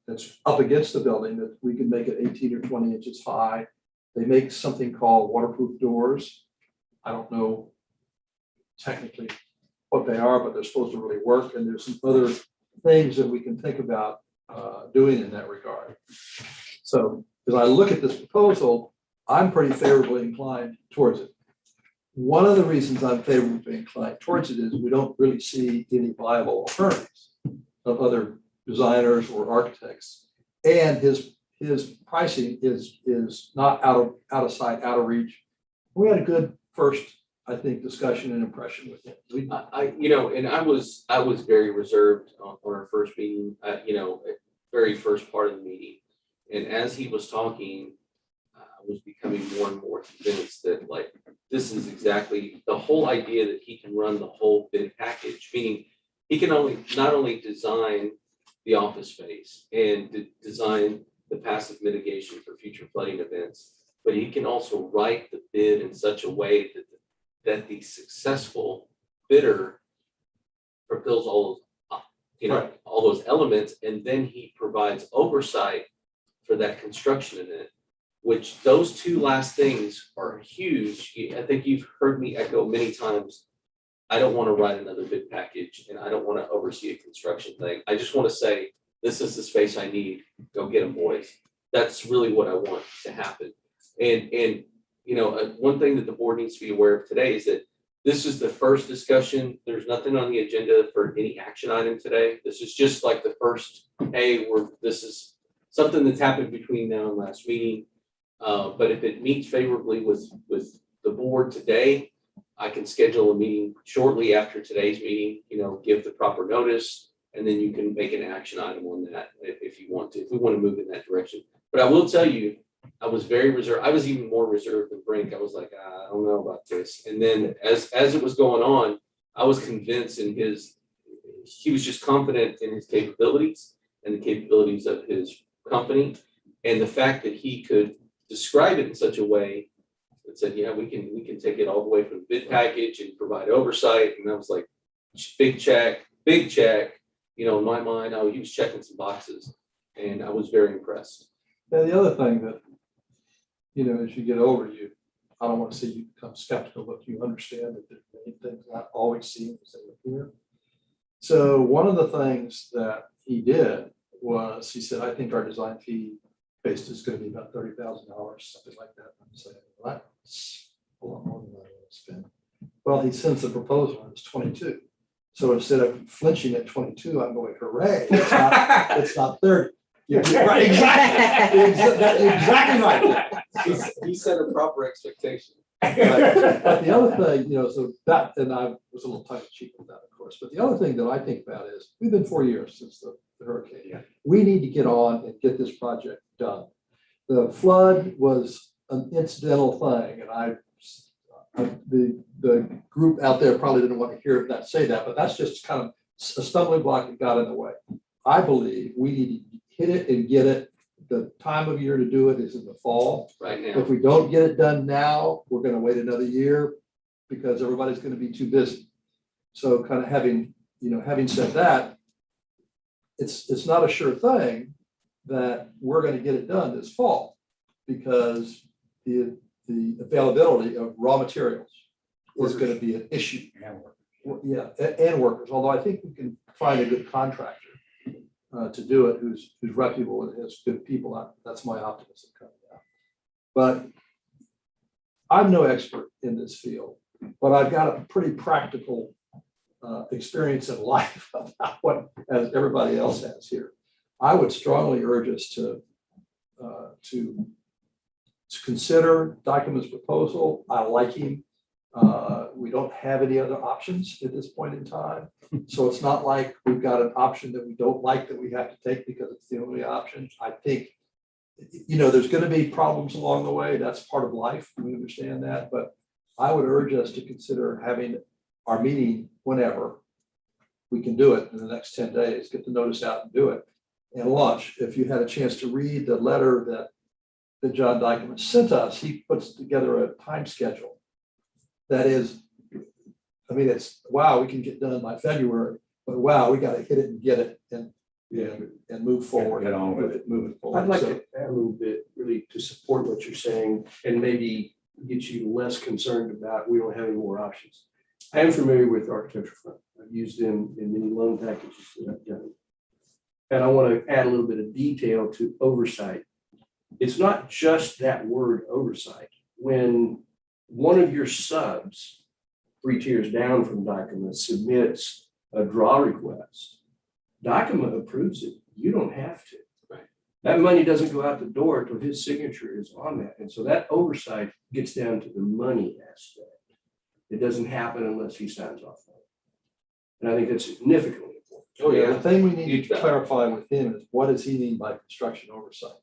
that's up against the building that we can make it 18 or 20 inches high. They make something called waterproof doors. I don't know technically what they are, but they're supposed to really work. And there's some other things that we can think about doing in that regard. So as I look at this proposal, I'm pretty favorably inclined towards it. One of the reasons I'm favorably inclined towards it is we don't really see any viable alternatives of other designers or architects. And his pricing is not out of sight, out of reach. We had a good first, I think, discussion and impression with him. I was very reserved on our first meeting, very first part of the meeting. And as he was talking, I was becoming more and more convinced that like, this is exactly the whole idea that he can run the whole bid package, meaning he can not only design the office space and design the passive mitigation for future flooding events, but he can also write the bid in such a way that the successful bidder fulfills all those elements, and then he provides oversight for that construction event, which those two last things are huge. I think you've heard me echo many times, I don't want to write another bid package and I don't want to oversee a construction thing. I just want to say, this is the space I need, go get them, boys. That's really what I want to happen. And one thing that the board needs to be aware of today is that this is the first discussion. There's nothing on the agenda for any action item today. This is just like the first, hey, this is something that's happened between now and last meeting. But if it meets favorably with the board today, I can schedule a meeting shortly after today's meeting, give the proper notice, and then you can make an action item on that if you want to, if we want to move in that direction. But I will tell you, I was very reserved. I was even more reserved than Brink. I was like, I don't know about this. And then as it was going on, I was convinced he was just confident in his capabilities and the capabilities of his company. And the fact that he could describe it in such a way that said, yeah, we can take it all the way from the bid package and provide oversight. And I was like, big check. In my mind, he was checking some boxes, and I was very impressed. And the other thing that, as you get older, I don't want to see you become skeptical, but you understand that there's many things not always seen as they appear. So one of the things that he did was, he said, I think our design fee based is going to be about $30,000, something like that. I'm saying, well, that's a lot more than I want to spend. Well, he sends the proposal, and it's 22. So instead of flinching at 22, I'm going, hooray, it's not 30. You're right, exactly. Exactly right. He set a proper expectation. Right. But the other thing, so that, and I was a little tongue in cheek with that, of course. But the other thing that I think about is, we've been 4 years since the hurricane. Yeah. We need to get on and get this project done. The flood was an incidental thing, and the group out there probably didn't want to hear that say that, but that's just kind of a stumbling block that got in the way. I believe we need to hit it and get it. The time of year to do it is in the fall. Right now. If we don't get it done now, we're going to wait another year because everybody's going to be too busy. So kind of having said that, it's not a sure thing that we're going to get it done this fall, because the availability of raw materials is going to be an issue. Yeah, and workers, although I think we can find a good contractor to do it who's reputable and has good people. That's my optimism coming out. But I'm no expert in this field, but I've got a pretty practical experience in life about what, as everybody else has here. I would strongly urge us to consider Dykeman's proposal. I like him. We don't have any other options at this point in time. So it's not like we've got an option that we don't like that we have to take because it's the only option. I think, there's going to be problems along the way. That's part of life. We understand that. But I would urge us to consider having our meeting whenever we can do it in the next 10 days, get the notice out and do it, and launch. If you had a chance to read the letter that John Dykeman sent us, he puts together a time schedule that is, it's, wow, we can get done by February, but wow, we got to hit it and get it and move forward. Get on with it, move it forward. I'd like So, to add a little bit, really, to support what you're saying and maybe get you less concerned about we don't have any more options. I am familiar with Architecture Front. I've used them in many loan packages that I've done. And I want to add a little bit of detail to oversight. It's not just that word oversight. When one of your subs, 3 tiers down from Dykeman, submits a draw request, Dykeman approves it. You don't have to. Right. That money doesn't go out the door until his signature is on that. And so that oversight gets down to the money aspect. It doesn't happen unless he signs off on it. And I think that's significantly important. Oh, yeah. The thing we need Huge to value. clarify with him is, what does he mean by construction oversight?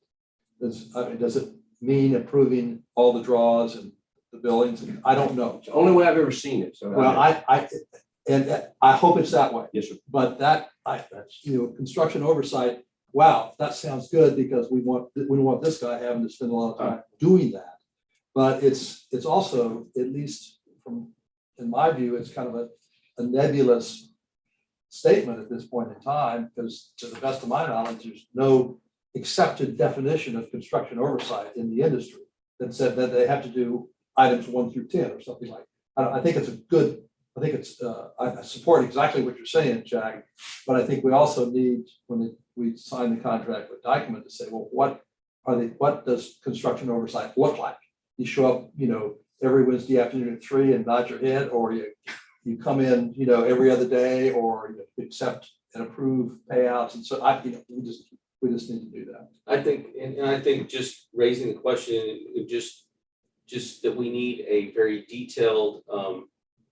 Does it mean approving all the draws and the buildings? I don't know. It's the only way I've ever seen it. So Well, I hope it's that way. yes, sir. But that's construction oversight. Wow, that sounds good, because we want this guy having to spend a lot of time doing that. But it's also, at least in my view, it's kind of a nebulous statement at this point in time, because to the best of my knowledge, there's no accepted definition of construction oversight in the industry that said that they have to do items 1 through 10 or something like that. I think I support exactly what you're saying, Jack, but I think we also need, when we sign the contract with Dykeman, to say, well, what does construction oversight look like? You show up, every Wednesday afternoon at 3 and nod your head, or you come in, every other day, or you accept and approve payouts. And so we just need to do that. I think, and I think just raising the question, just that we need a very detailed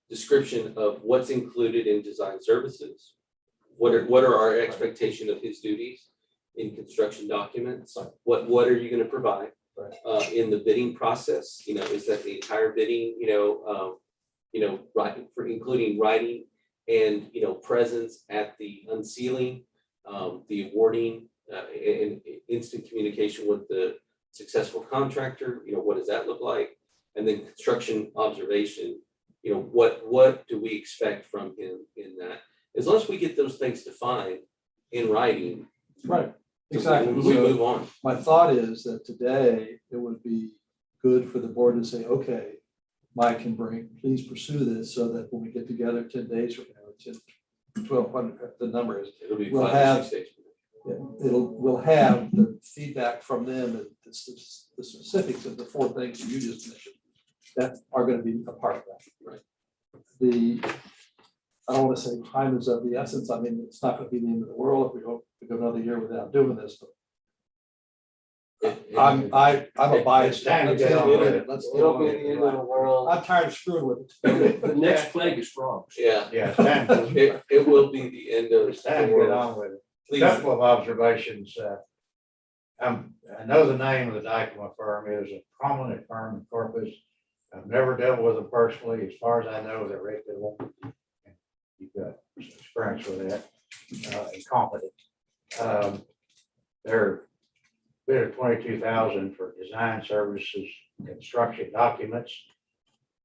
description of what's included in design services. What are our expectation of his duties in construction documents? What are you going to provide? in the bidding process. Is that the entire bidding, right, for including writing and, presence at the unsealing, the awarding, and instant communication with the successful contractor, what does that look like? And then construction observation, what do we expect from him in that? As long as we get those things defined in writing. Right, exactly. We So move on. my thought is that today it would be good for the board to say, okay, Mike and Brink, please pursue this so that when we get together 10 days from now, 10, 12, what the number is, It'll be we'll 5 or have- 6 days. we'll have the feedback from them and the specifics of the 4 things you just mentioned that are going to be a part of that. Right. I don't want to say time is of the essence. I mean, it's not going to be the end of the world if we go another year without doing this. But I'm a biased. Time to Let's get get on on with it. it. Let's get It'll on be it. the end of the world. I'm tired of screwing with it. The next plague is frogs. Yeah, Yeah, it's time to, it will be the end of it's time the to get world. on with it. Please, Couple of observations. I know the name of the Dykema firm is a prominent firm in Corpus. I've never dealt with them personally. As far as I know, they're reputable. You've got some experience with that, and competent. They're bid of 22,000 for design services, construction documents,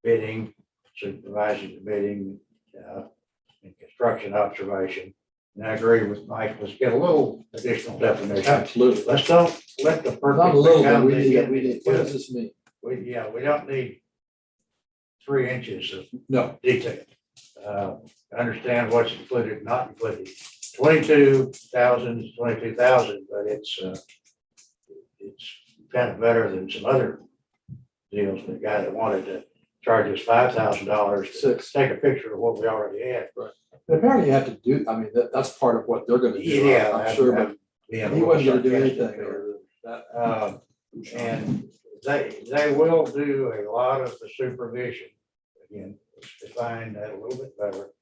bidding, supervising the bidding, and construction observation. And I agree with Mike, let's get a little additional definition. Absolutely. Let's don't let the perfect. Not a little, but become we the need, end. what does this mean? We don't need 3 inches of No. detail. Understand what's included, not included. 22,000 is 22,000, but it's kind of better than some other deals. The guy that wanted to charge us $5,000 to take a picture of what we already had. But apparently you have to do, I mean, that's part of what they're gonna do. Yeah, I'm sure, but he wasn't gonna do anything other than that. And they will do a lot of the supervision. Again, let's define that a little bit better.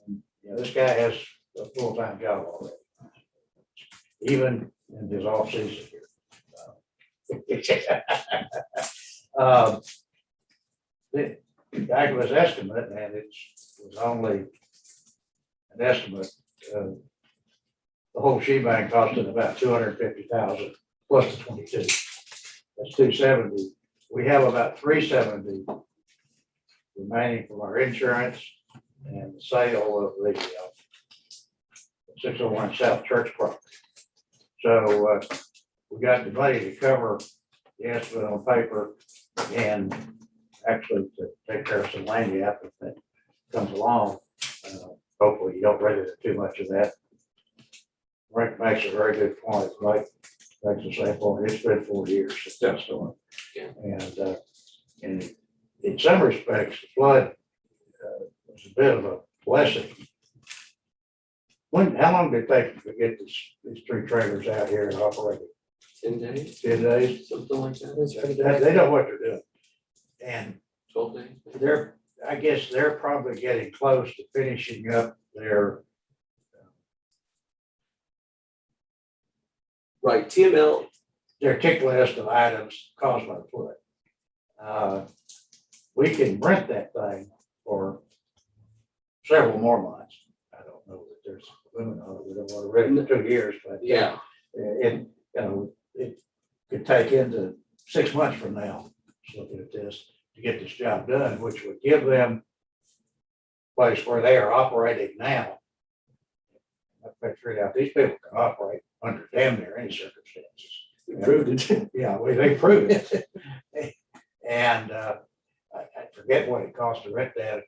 And, this guy has a full-time job already, even in his off season here. The guy was estimate, and it was only an estimate. The whole shebang costed about 250,000 plus the 22. That's 270. We have about 370 remaining from our insurance and the sale of the 601 South Church property. So we got the money to cover the estimate on paper and actually to take care of some land gap if that comes along. Hopefully you don't run into too much of that. Rick makes a very good point. Mike makes the same point. It's been 4 years since that storm. Yeah. And in some respects, the flood was a bit of a blessing. How long did it take to get these 3 trailers out here and operating? 10 days, 10 days? something like that, They know what they're doing. And 12 days. I guess they're probably getting close to finishing up their Right, TML, tick list of items caused by the flood. We can rent that thing for several more months. I don't know that there's a limit on it. We don't want to rent it for 2 years, but yeah, it could take into 6 months from now, just looking at this, to get this job done, which would give them a place where they are operating now. I figured out these people can operate under damn near any circumstances. Proved it. Yeah, they proved it. And I forget what it costs to rent that.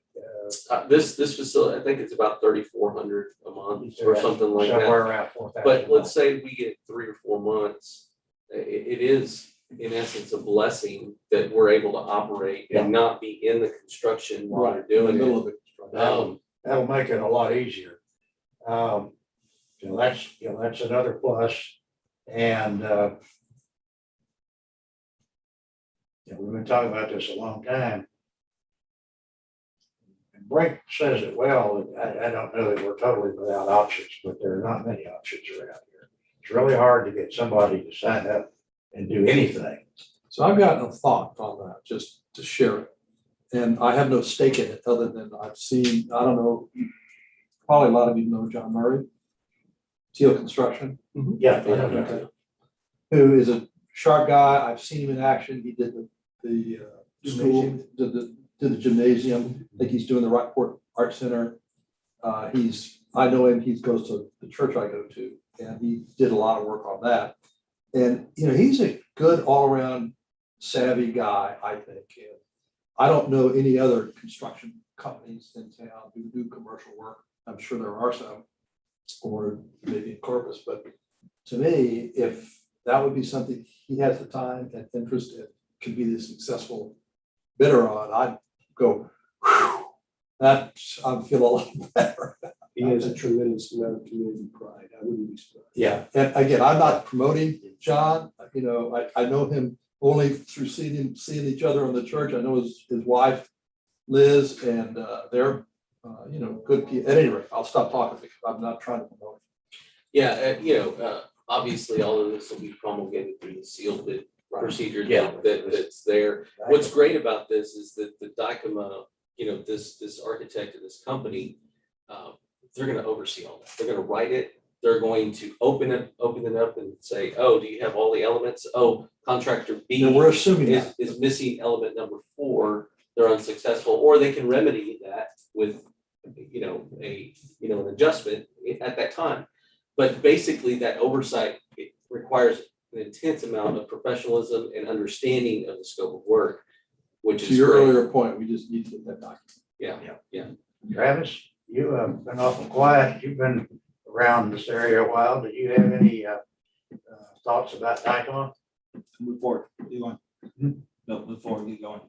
this facility, I think it's about 3,400 a month or something like that. Somewhere around 4,000. But let's say we get 3 or 4 months, it is in essence a blessing that we're able to operate and not be in the construction while we're doing it. That'll make it a lot easier. That's another plus. And we've been talking about this a long time. And Brink says it well. I don't know that we're totally without options, but there are not many options around here. It's really hard to get somebody to sign up and do anything So I've got a thought on that, just to share it. And I have no stake in it other than I've seen, I don't know, probably a lot of you know John Murray, Teal Construction. Yeah. Okay. Who is a sharp guy. I've seen him in action. He did the school, did the gymnasium. I think he's doing the Rockport Art Center. I know him, he goes to the church I go to, and he did a lot of work on that. And, you know, he's a good all-around savvy guy, I think. And I don't know any other construction companies in town who do commercial work. I'm sure there are some, or maybe in Corpus, but to me, if that would be something he has the time and interest in, could be the successful bidder on, I'd go, whew, that, I feel a lot better. He has a tremendous amount of community pride. I wouldn't be surprised. Yeah, and again, I'm not promoting John, you know, I know him only through seeing each other in the church. I know his wife, Liz, and they're, you know, good people. At any rate, I'll stop talking because I'm not trying to promote him. Yeah, you know, obviously, all of this will be promulgated through the sealed bid procedure Yeah. that's there. What's great about this is that the DICOMA, you know, this architect of this company, they're gonna oversee all that. They're gonna write it. They're going to open it up and say, oh, do you have all the elements? Oh, contractor B And we're assuming that. is missing element number 4. They're unsuccessful, or they can remedy that with, you know, an adjustment at that time. But basically, that oversight, it requires an intense amount of professionalism and understanding of the scope of work, which To is your great. earlier point, we just need to get that document. Yeah. Travis, you have been awful quiet. You've been around this area a while. Do you have any thoughts about DICOM? Move forward, keep going. No, move forward, keep going.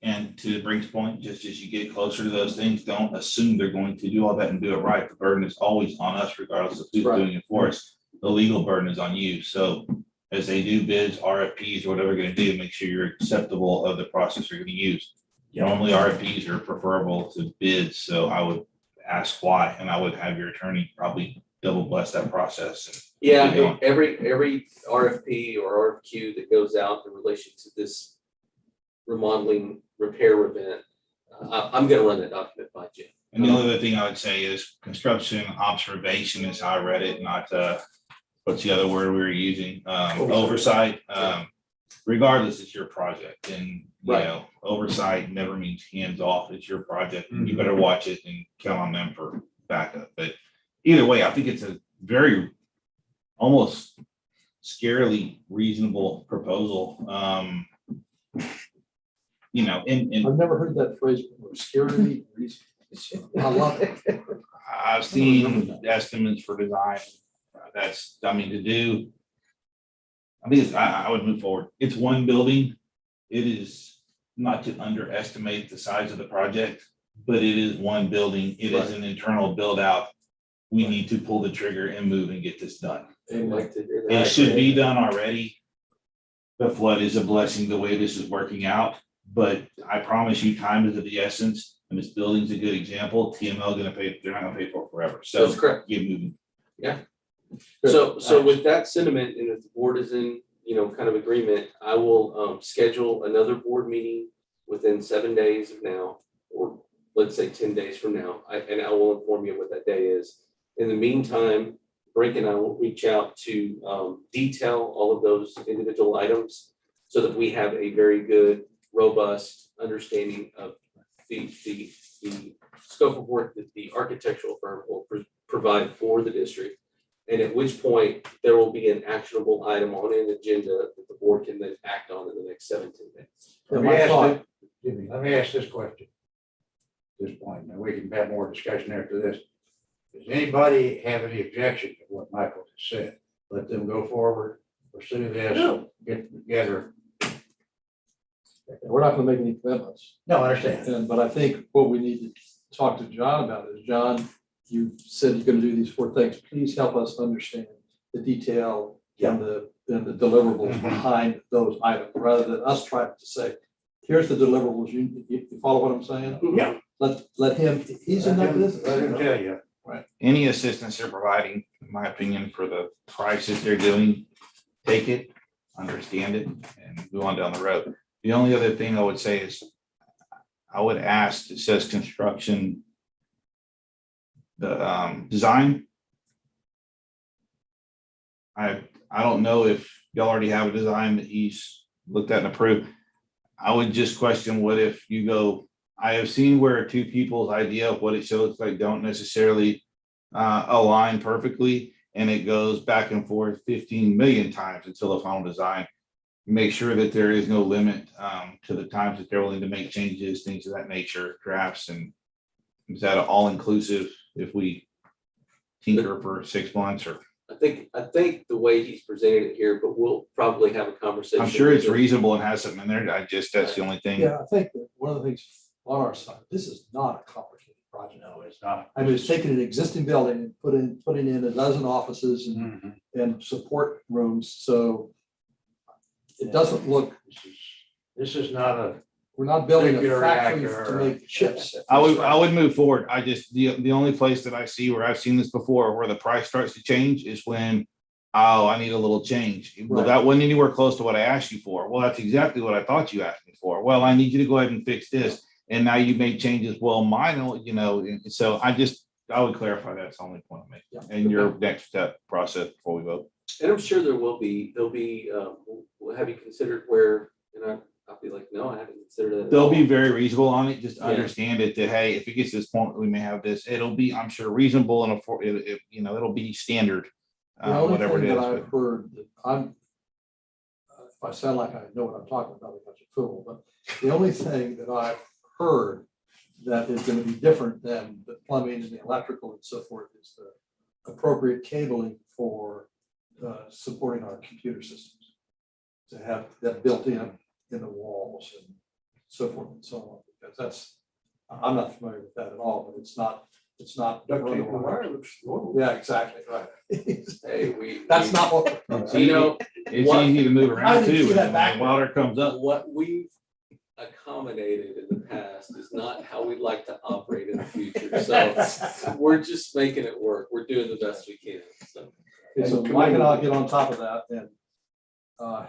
And to Brink's point, just as you get closer to those things, don't assume they're going to do all that and do it right. The burden is always on us regardless of who's Right. doing it for us. The legal burden is on you. So as they do bids, RFPs, or whatever they're gonna do, make sure you're acceptable of the process you're gonna use. Normally RFPs are preferable to bids, so I would ask why, and I would have your attorney probably double bless that process. And Yeah, keep going. every RFP or RFQ that goes out in relation to this remodeling repair event, I'm gonna run that document by Jim. And the only other thing I would say is construction observation is how I read it, not, what's the other word we were using? Oversight. Regardless, it's your project, and, you Right. know, oversight never means hands off. It's your project, and you better watch it and count on them for backup. But either way, I think it's a very, almost scarily reasonable proposal. You know, and I've never heard that phrase before, scarily reasonable. I love it. I've seen estimates for design. That's, I mean, to do. I mean, I would move forward. It's one building. It is not to underestimate the size of the project, but it is one building. It is an internal build out. We need to pull the trigger and move and get this done. I'd like to hear that. It should be done already. The flood is a blessing the way this is working out, but I promise you, time is of the essence. And this building's a good example. TML gonna pay, they're not gonna pay for it forever. So That's correct. get moving. So with that sentiment, and if the board is in, you know, kind of agreement, I will schedule another board meeting within 7 days of now, or let's say 10 days from now, and I will inform you what that day is. In the meantime, Brink and I will reach out to detail all of those individual items so that we have a very good, robust understanding of the scope of work that the architectural firm will provide for the district. And at which point, there will be an actionable item on an agenda that the board can then act on in the next 17 days. Let me ask this question. At this point, and we can have more discussion after this. Does anybody have any objection to what Michael has said? Let them go forward, pursue this, get together. We're not gonna make any commitments. No, I understand. But I think what we need to talk to John about is, John, you said you're gonna do these 4 things. Please help us understand the detail and the deliverables behind those items, rather than us trying to say, here's the deliverables. You follow what I'm saying? Yeah. Let him, he's in that business. Let him tell you. Any assistance they're providing, in my opinion, for the prices they're doing, take it, understand it, and move on down the road. The only other thing I would say is, I would ask, it says construction, the design. I don't know if y'all already have a design that he's looked at and approved. I would just question, what if you go, I have seen where two people's idea of what it should look like don't necessarily align perfectly, and it goes back and forth 15 million times until the final design. Make sure that there is no limit to the times that they're willing to make changes, things of that nature, drafts, and is that all inclusive if we tinker for 6 months? Or I think the way he's presented it here, but we'll probably have a conversation. I'm sure it's with him. reasonable and has something in there. That's the only thing. Yeah, I think that one of the things on our side, this is not a complicated project. No, it's not. I mean, it's taking an existing building and putting in a dozen offices Mhm. and support rooms, so it doesn't look, This is not a. we're not building a Nuclear factory reactor to or- make chips. I would move forward. I just, the only place that I see where I've seen this before, where the price starts to change is when, oh, I need a little change. Well, Right. that wasn't anywhere close to what I asked you for. Well, that's exactly what I thought you asked me for. Well, I need you to go ahead and fix this. And now you made changes. Well, mine, and so I would clarify that's the only point I make. Yeah. And your next step process before we vote. And I'm sure there'll be, have you considered where, and I'll be like, no, I haven't considered it. at They'll all. be very reasonable on it. Just Yeah. understand it that, hey, if it gets to this point, we may have this, it'll be, I'm sure, reasonable and it'll be standard. The only Whatever thing it that is. I've heard, that if I sound like I know what I'm talking about, I'm a fool, but the only thing that I've heard that is gonna be different than the plumbing and the electrical and so forth is the appropriate cabling for supporting our computer systems. To have that built in the walls and so forth and so on, because that's, I'm not familiar with that at all, but it's not. Duct tape and wire looks normal. Yeah, exactly, right. Hey, That's not what. You know, It's What- easy to move I around didn't too. see that And back when water comes up. what we've accommodated in the past is not how we'd like to operate in the future. So we're just making it work. We're doing the best we can. So Okay, so Mike and I'll get on top of that and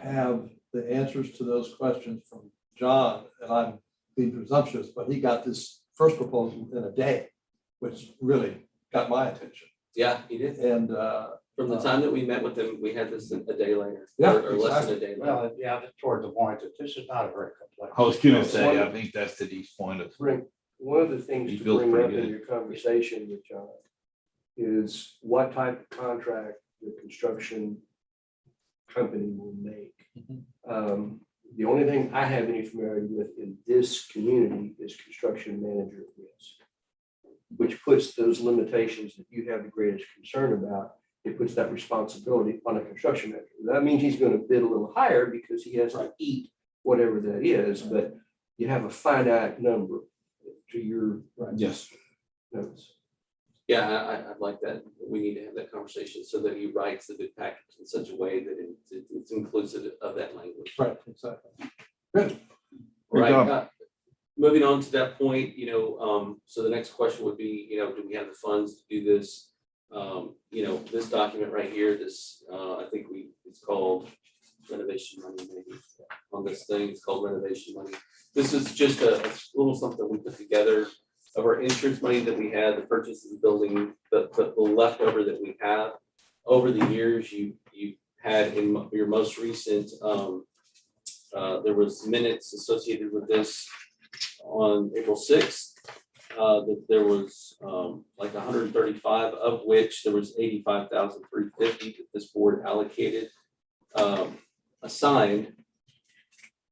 have the answers to those questions from John, and I'm being presumptuous, but he got this first proposal in a day, which really got my attention. yeah, he did. And From the time that we met with him, we had this a day later. Yeah, or less than a day later. Well, yeah, that's toward the point that this is not a very complex. I was gonna say, I think that's the deep point of. Bring, one of the things He to feels bring pretty up in good. your conversation with John is what type of contract the construction company will make. The only thing I have any familiarity with in this community is construction manager at risk, which puts those limitations that you have the greatest concern about. It puts that responsibility on a construction manager. That means he's going to bid a little higher because he has to eat whatever that is, but you have a finite number to your Yes. notes. Yeah, I'd like that. We need to have that conversation so that he writes the bid package in such a way that it's inclusive of that language. right, exactly. Good. Great Right. job. Moving on to that point, so the next question would be, do we have the funds to do this? This document right here, this, I think it's called renovation money, maybe on this thing, it's called renovation money. This is just a little something we put together of our insurance money that we had, the purchase of the building, the leftover that we have. Over the years, you had in your most recent, there was minutes associated with this on April 6th. That there was like 135, of which there was 85,350 that this board allocated,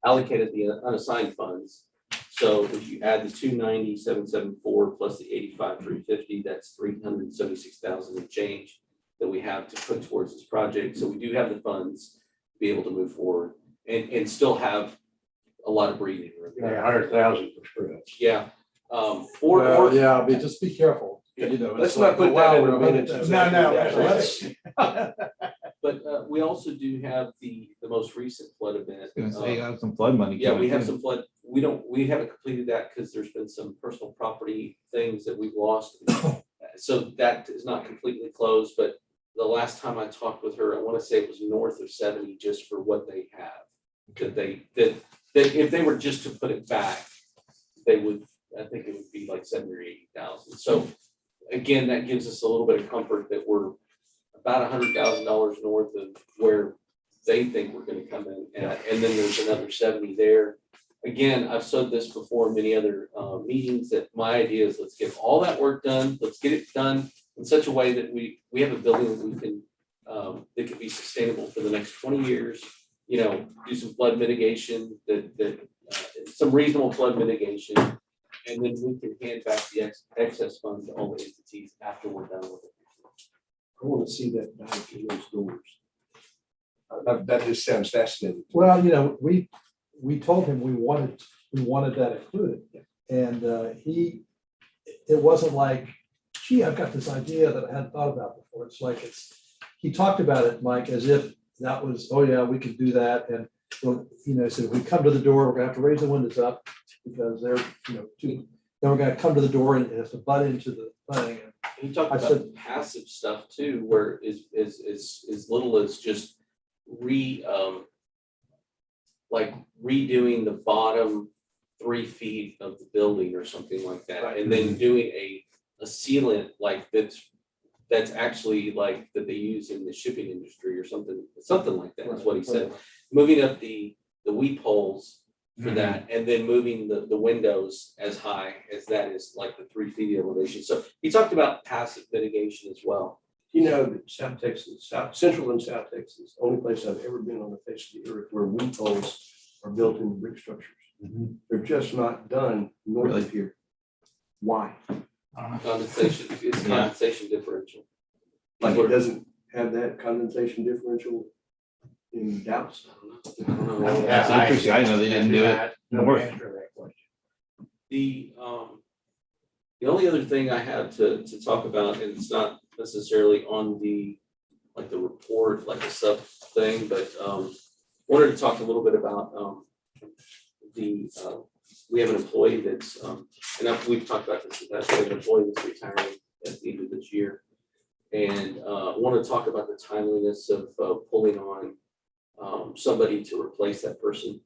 allocated the unassigned funds. So if you add the 290,774 plus the 85,350, that's 376,000 and change that we have to put towards this project. So we do have the funds to be able to move forward and still have a lot of breathing room. Yeah, 100,000 for scripts. Yeah. Well, yeah, but just be careful, Let's not put that in the minutes. No, no, Yeah. let's. But we also do have the most recent flood event. Gonna say, you have some flood money. Yeah, we coming have in. some flood. We haven't completed that because there's been some personal property things that we've lost. So that is not completely closed, but the last time I talked with her, I want to say it was north of 70 just for what they have. that if they were just to put it back, they would, I think it would be like 70 or 80,000. So again, that gives us a little bit of comfort that we're about $100,000 north of where they think we're gonna come in at, and then there's another 70 there. Again, I've said this before in many other meetings, that my idea is let's get all that work done, let's get it done in such a way that we have a building that we can, that can be sustainable for the next 20 years, you know, do some flood mitigation, some reasonable flood mitigation, and then we can hand back the excess funds to all the entities after we're done with it. I want to see that back in those doors. That just sounds fascinating. Well, you know, we told him we wanted that included. And it wasn't like, gee, I've got this idea that I hadn't thought about before. It's like, he talked about it, Mike, as if that was, oh yeah, we could do that. And, well, you know, so if we come to the door, we're gonna have to raise the windows up because they're, you know, then we're gonna come to the door and it has to butt into the thing. You talked I about said- passive stuff too, where is little as just like redoing the bottom 3 feet of the building or something like that, and then doing a sealant like that's actually like that they use in the shipping industry or something like that is what he said. Moving up the weep holes for that, and then moving the windows as high as that is, like the 3 feet elevation. So he talked about passive mitigation as well. You know, that South Texas, Central and South Texas, the only place I've ever been on the face of the earth where weep holes are built into brick structures. They're just not done north of here. Why? Condensation, it's condensation differential. Like it doesn't have that condensation differential in Dallas? I don't know. That's interesting. I didn't know they didn't do it No north. answer to that question. The only other thing I had to talk about, and it's not necessarily on the report, like a sub thing, but wanted to talk a little bit about we have an employee that's and we've talked about this, we have an employee that's retiring at the end of this year. And want to talk about the timeliness of pulling on somebody to replace that person.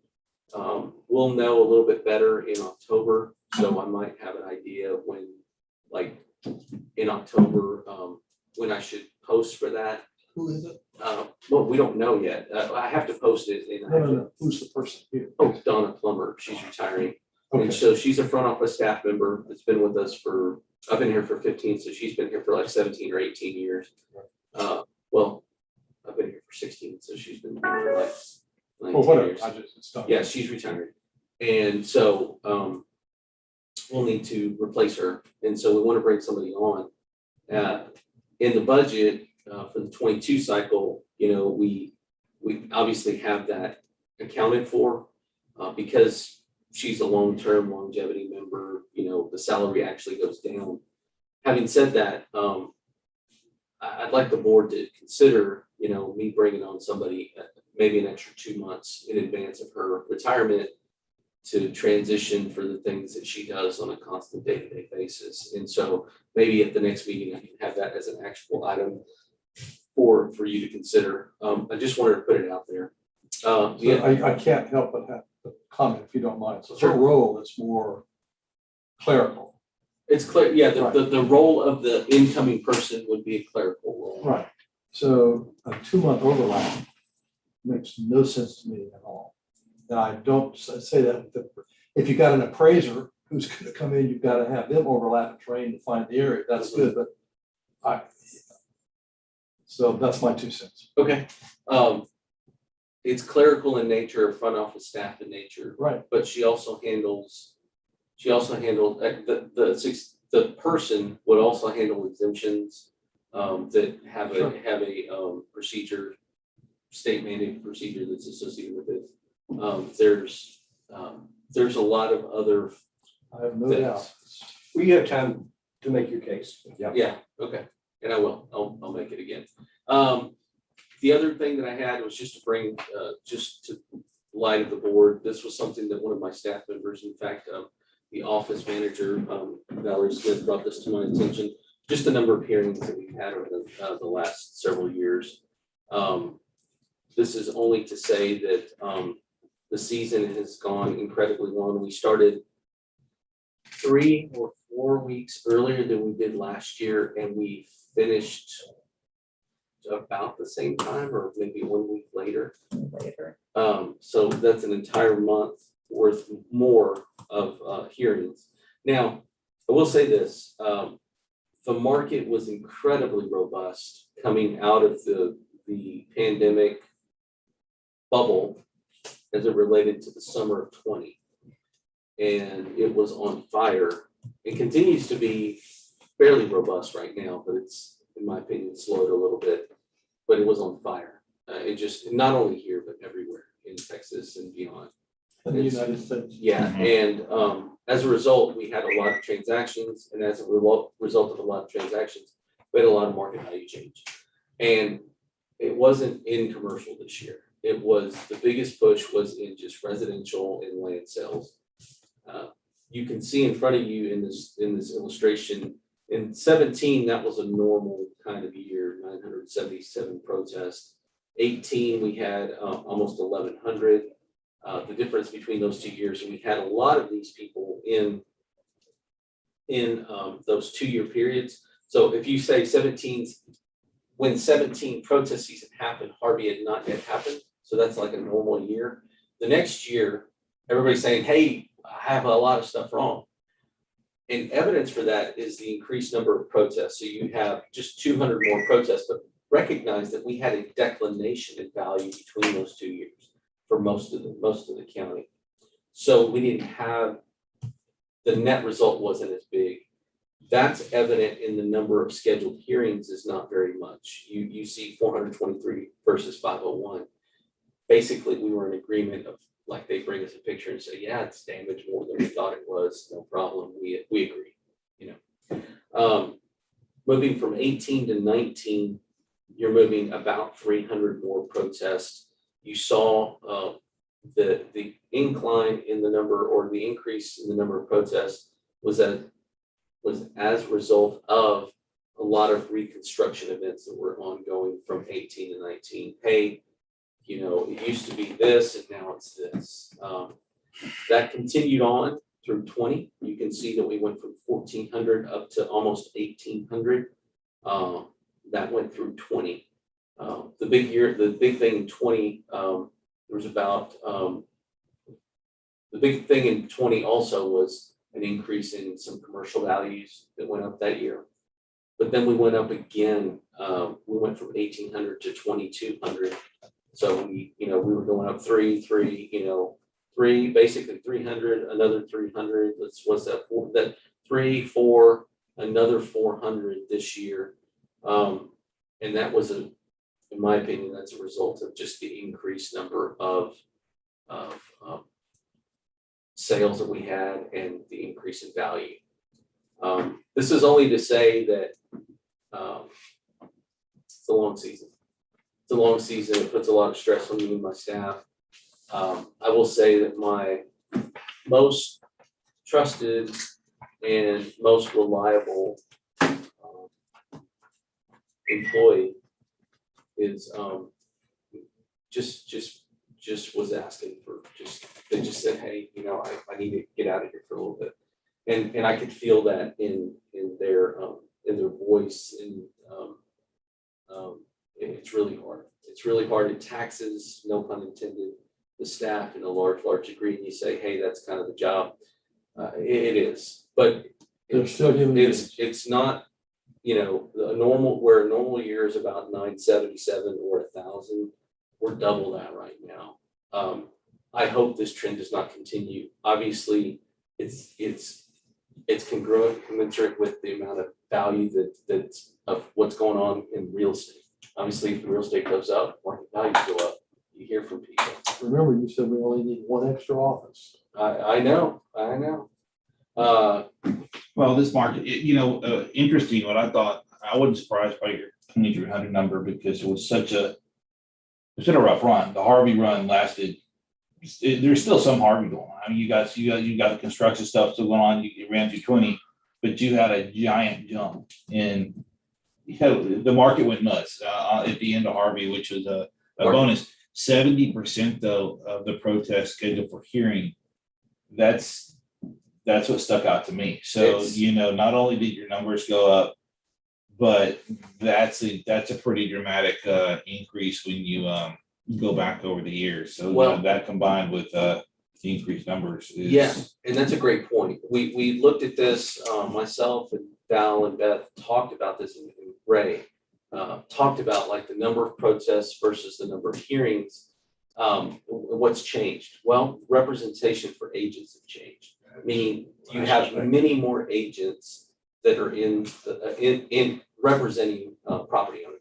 We'll know a little bit better in October, so I might have an idea when, like in October, when I should post for that. Who is it? Well, we don't know yet. I have to post it. And I have to- No. Who's the person here? Oh, Donna Plummer, she's retiring. And Okay. so she's a front office staff member that's been with us I've been here for 15, so she's been here for like 17 or 18 years. Well, I've been here for 16, so she's been here for like 19 Well, whatever. years. It's not. Yeah, she's retiring. And so we'll need to replace her. And so we want to bring somebody on. In the budget for the 22 cycle, you know, we obviously have that accounted for because she's a long-term longevity member, you know, the salary actually goes down. Having said that, I'd like the board to consider, you know, me bringing on somebody maybe an extra 2 months in advance of her retirement to transition for the things that she does on a constant day-to-day basis. And so maybe at the next meeting, I can have that as an actual item for you to consider. I just wanted to put it out there. So I can't help but have a comment if you don't mind. So her Sure. role is more clerical. It's clear, yeah, Right. the role of the incoming person would be a clerical role. Right. So a 2-month overlap makes no sense to me at all. And I don't say that, if you got an appraiser who's gonna come in, you've got to have them overlap and train to find the area. That's good, but so that's my 2 cents. Okay. It's clerical in nature, front office staff in nature, Right. but she also handles the person would also handle exemptions that have a procedure, state mandated procedure that's associated with it. There's a lot of other I have no things. doubt. We have time to make your case. Yeah, okay, and I will, I'll make it again. The other thing that I had was just to bring, just to light of the board, this was something that one of my staff members, in fact, the office manager, Valerie Smith, brought this to my attention, just the number of hearings that we've had over the last several years. This is only to say that The season has gone incredibly long. We started 3 or 4 weeks earlier than we did last year, and we finished about the same time or maybe 1 week later. So that's an entire month worth more of hearings. Now, I will say this, the market was incredibly robust coming out of the pandemic bubble as it related to the summer of 20. And it was on fire. It continues to be fairly robust right now, but it's, in my opinion, slowed a little bit, but it was on fire. It just, not only here, but everywhere in Texas and beyond. In the United States. Yeah, and as a result, we had a lot of transactions, and as a result of a lot of transactions, we had a lot of market value change. And it wasn't in commercial this year. It was, the biggest push was in just residential and land sales. You can see in front of you in this illustration, in 17, that was a normal kind of year, 977 protests. 18, we had almost 1,100. The difference between those 2 years, and we had a lot of these people in those 2 year periods. So if you say when 17 protest season happened, Harvey had not yet happened. So that's like a normal year. The next year, everybody's saying, hey, I have a lot of stuff wrong. And evidence for that is the increased number of protests. So you have just 200 more protests, but recognize that we had a declination in value between those 2 years for most of the county. So we didn't have, the net result wasn't as big. That's evident in the number of scheduled hearings is not very much. You see 423 versus 501. Basically, we were in agreement of, like, they bring us a picture and say, yeah, it's damaged more than we thought it was. No problem. We agree, you know. Moving from 18 to 19, you're moving about 300 more protests. You saw the incline in the number, or the increase in the number of protests was as a result of a lot of reconstruction events that were ongoing from 18 to 19. Hey, you know, it used to be this and now it's this. That continued on through 20. You can see that we went from 1,400 up to almost 1,800. That went through 20. The big thing in 20, there was about, the big thing in 20 also was an increase in some commercial values that went up that year. But then we went up again. We went from 1,800 to 2,200. So we were going up three, basically 300, another 300. What's that? That 3, 4, another 400 this year. And that was in my opinion, that's a result of just the increased number of sales that we had and the increase in value. This is only to say that it's a long season. It's a long season. It puts a lot of stress on me and my staff. I will say that my most trusted and most reliable employee is just was asking for they just said, hey, you know, I need to get out of here for a little bit. And I could feel that in their voice, and it's really hard. It's really hard. It taxes, no pun intended, the staff in a large degree. And you say, hey, that's kind of the job. It is, but it's not, you know, where a normal year is about 977 or 1,000. We're double that right now. I hope this trend does not continue. Obviously, it's congruent, commensurate with the amount of value that's of what's going on in real estate. Obviously, if the real estate goes up, market values go up. You hear from people. Remember, you said we only need one extra office. I know. Well, this market, interesting. What I thought, I wasn't surprised by your 2,300 number because it was such a rough run. The Harvey run lasted. There's still some Harvey going on. I mean, you got the construction stuff still going on. You ran through 20, but you had a giant jump in. The market went nuts at the end of Harvey, which was a bonus. 70% though of the protest scheduled for hearing, that's what stuck out to me. So, It's- not only did your numbers go up, but that's a pretty dramatic increase when you go back over the years. So Well- that combined with the increased numbers is. Yeah, and that's a great point. We looked at this, myself and Val and Beth talked about this, and Ray talked about like the number of protests versus the number of hearings. What's changed? Well, representation for agents have changed. Meaning you have many more agents that are in representing property owners.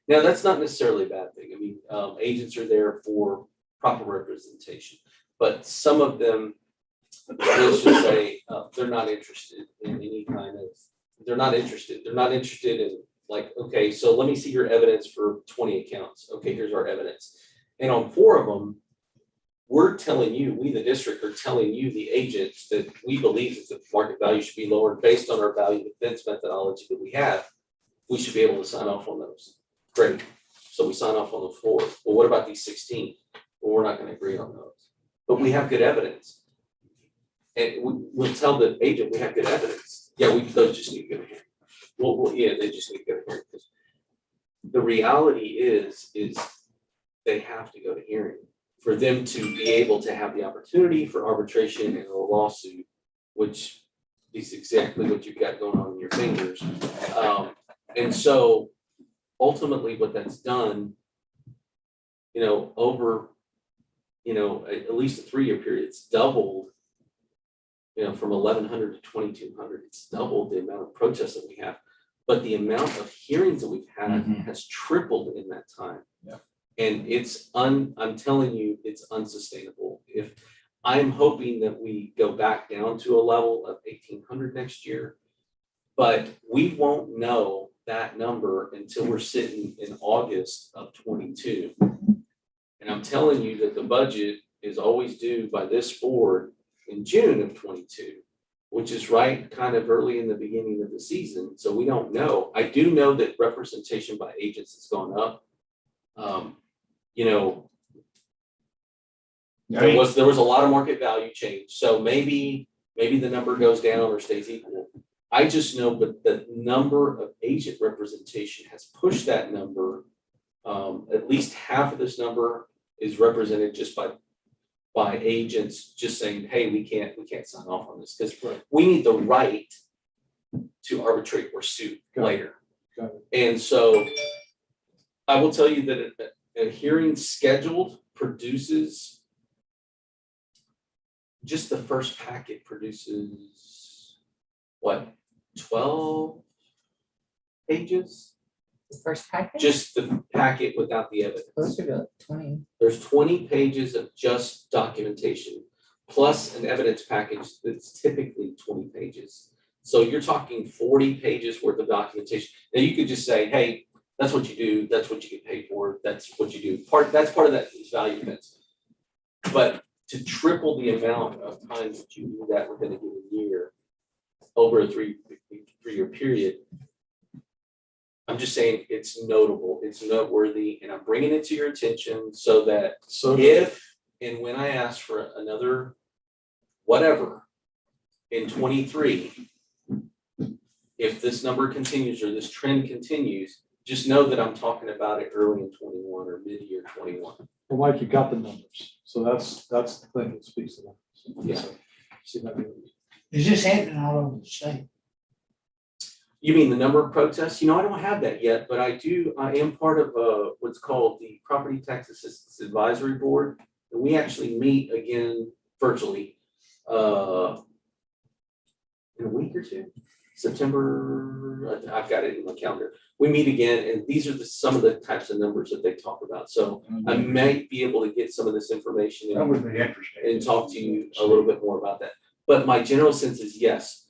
Now, that's not necessarily a bad thing. I mean, agents are there for proper representation, but some of them, let's just say, they're not interested in any kind of, they're not interested in like, okay, so let me see your evidence for 20 accounts. Okay, here's our evidence. And on 4 of them, we're telling you, we the district are telling you, the agents, that we believe that the market value should be lowered based on our value defense methodology that we have. We should be able to sign off on those. Great. So we sign off on the 4. Well, what about these 16? Well, we're not going to agree on those. But we have good evidence. And we'll tell the agent we have good evidence. Yeah, those just need to go here. Well, yeah, they just need to go here. The reality is they have to go to hearing for them to be able to have the opportunity for arbitration and a lawsuit, which is exactly what you've got going on in your fingers. And so ultimately what that's done, over, at least a 3-year period, it's doubled, from 1,100 to 2,200, it's doubled the amount of protests that we have. But the amount of hearings that we've had has tripled in that time. Yeah. And I'm telling you, it's unsustainable. If I'm hoping that we go back down to a level of 1,800 next year, but we won't know that number until we're sitting in August of 22. And I'm telling you that the budget is always due by this board in June of 22, which is right kind of early in the beginning of the season. So we don't know. I do know that representation by agents has gone up. There was a lot of market value change. So maybe the number goes down or stays equal. I just know that the number of agent representation has pushed that number. At least half of this number is represented just by agents just saying, hey, we can't sign off on this because we need the right to arbitrate or sue later. Got it. And so I will tell you that a hearing scheduled produces, just the first packet produces, 12 pages? The first packet? Just the packet without the evidence. Closer to 20. There's 20 pages of just documentation, plus an evidence package that's typically 20 pages. So you're talking 40 pages worth of documentation. Now you could just say, hey, that's what you do, that's what you get paid for, that's what you do. That's part of that is value defense. But to triple the amount of times that you do that within a given year, over a three-year period, I'm just saying it's notable, it's noteworthy, and I'm bringing it to your attention so that if and when I ask for another whatever in 23, if this number continues or this trend continues, just know that I'm talking about it early in 21 or mid-year 21. Well, Mike, you got the numbers, so that's the thing that speaks to that. Yeah. See that? Is this happening all over the state? You mean the number of protests? I don't have that yet, but I am part of what's called the Property Tax Assistance Advisory Board. And we actually meet again virtually in a week or two. September, I've got it in my calendar. We meet again, and these are some of the types of numbers that they talk about. So I might be able to get some of this information That would be interesting. and talk to you a little bit more about that. But my general sense is yes,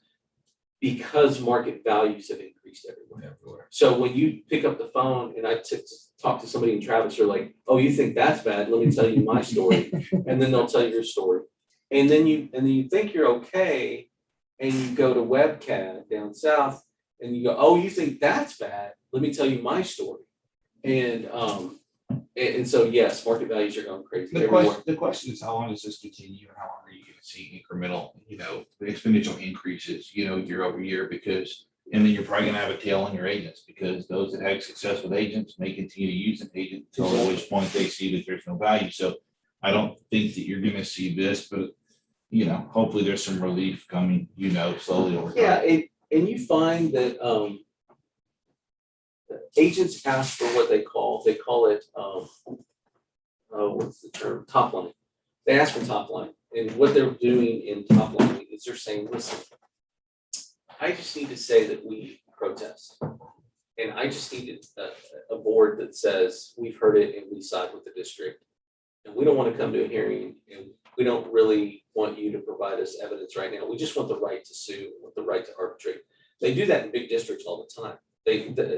because market values have increased everywhere. So when you pick up the phone and I talk to somebody in Travis, they're like, oh, you think that's bad? Let me tell you my story. And then they'll tell you your story. And then you think you're okay, and you go to WebCAD down south and you go, oh, you think that's bad? Let me tell you my story. And And so, yes, market values are going crazy The everywhere. question is, how long does this continue, and how long are you gonna see incremental, exponential increases, year over year? Because, and then you're probably gonna have a tail on your agents, because those that had success with agents may continue to use an agent until at which point they see that there's no value. So I don't think that you're gonna see this, but, hopefully there's some relief coming, slowly over time. Yeah, and you find that, agents ask for what they call it, what's the term, top line. They ask for top line, and what they're doing in top line is they're saying, listen, I just need to say that we protest. And I just need a board that says, we've heard it and we side with the district. And we don't want to come to a hearing, and we don't really want you to provide us evidence right now. We just want the right to sue, want the right to arbitrate. They do that in big districts all the time.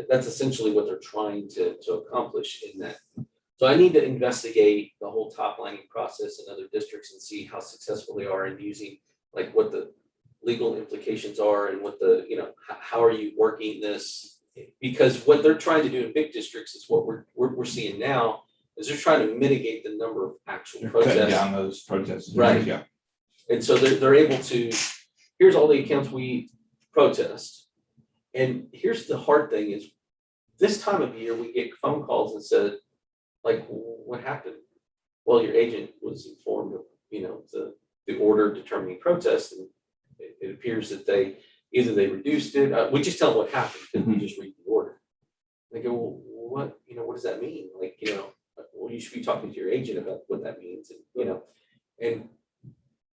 That's essentially what they're trying to accomplish in that. So I need to investigate the whole top lining process in other districts and see how successful they are in using, like, what the legal implications are and what the, how are you working this? Because what they're trying to do in big districts is what we're seeing now, is they're trying to mitigate the number of actual They're cutting protests. down those protests. Right. Yeah. And so they're able to, here's all the accounts we protest. And here's the hard thing is, this time of year, we get phone calls and said, like, what happened? Well, your agent was informed of, the order determining protest, and it appears that they reduced it. We just tell them what happened, because we just read the order. They go, well, what does that mean? Like, well, you should be talking to your agent about what that means, and, and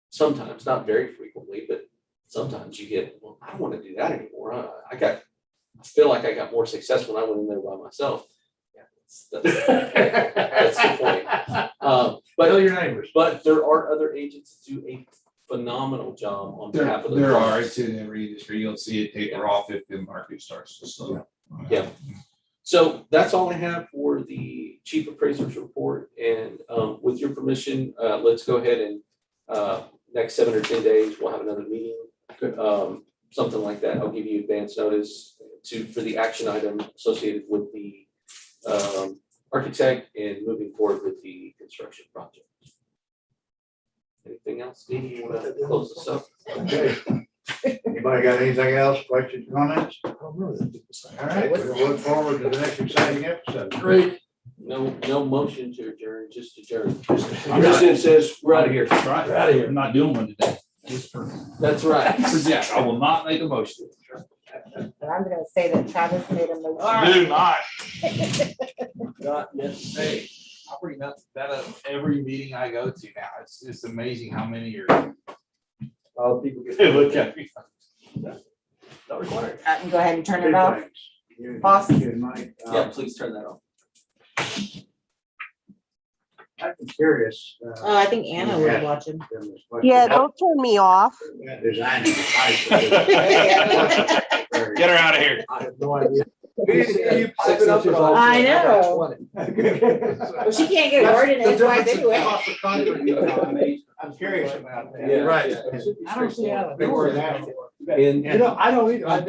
sometimes, not very frequently, but sometimes you get, well, I don't want to do that anymore. I feel like I got more success when I went in there by myself. Yeah, that's the point. Tell your neighbors. But there are other agents that do a phenomenal job on behalf of the. There are, it's in every industry. You'll see it taper off if the market starts to slow. Yeah. So that's all I have for the chief appraiser's report. And with your permission, let's go ahead and next 7 or 10 days, we'll have another meeting. Something like that. I'll give you advance notice for the action item associated with the architect and moving forward with the construction project. Anything else, Steve? You want to close this up? Okay. Anybody got anything else, questions, comments? All right, we'll look forward to the next exciting episode. Great. No motion to adjourn, just adjourn. President says, we're out of here. Right, out of here. I'm not doing one today. Just for That's right. Jack, I will not make a motion. And I'm gonna say that Travis made a motion. Do not. Not necessary. I bring that up every meeting I go to now. It's just amazing how many are. All people get. They look at me. Not required. I can go ahead and turn it off. Boss. Yeah, please turn that off. I'm curious. Oh, I think Anna was watching. Yeah, don't turn me off. Design. Get her out of here. I have no idea. I know. Well, she can't get a word in edgewise anyway. I'm curious about that. Yeah. Right. I don't see how. Been worried about it. And I don't either.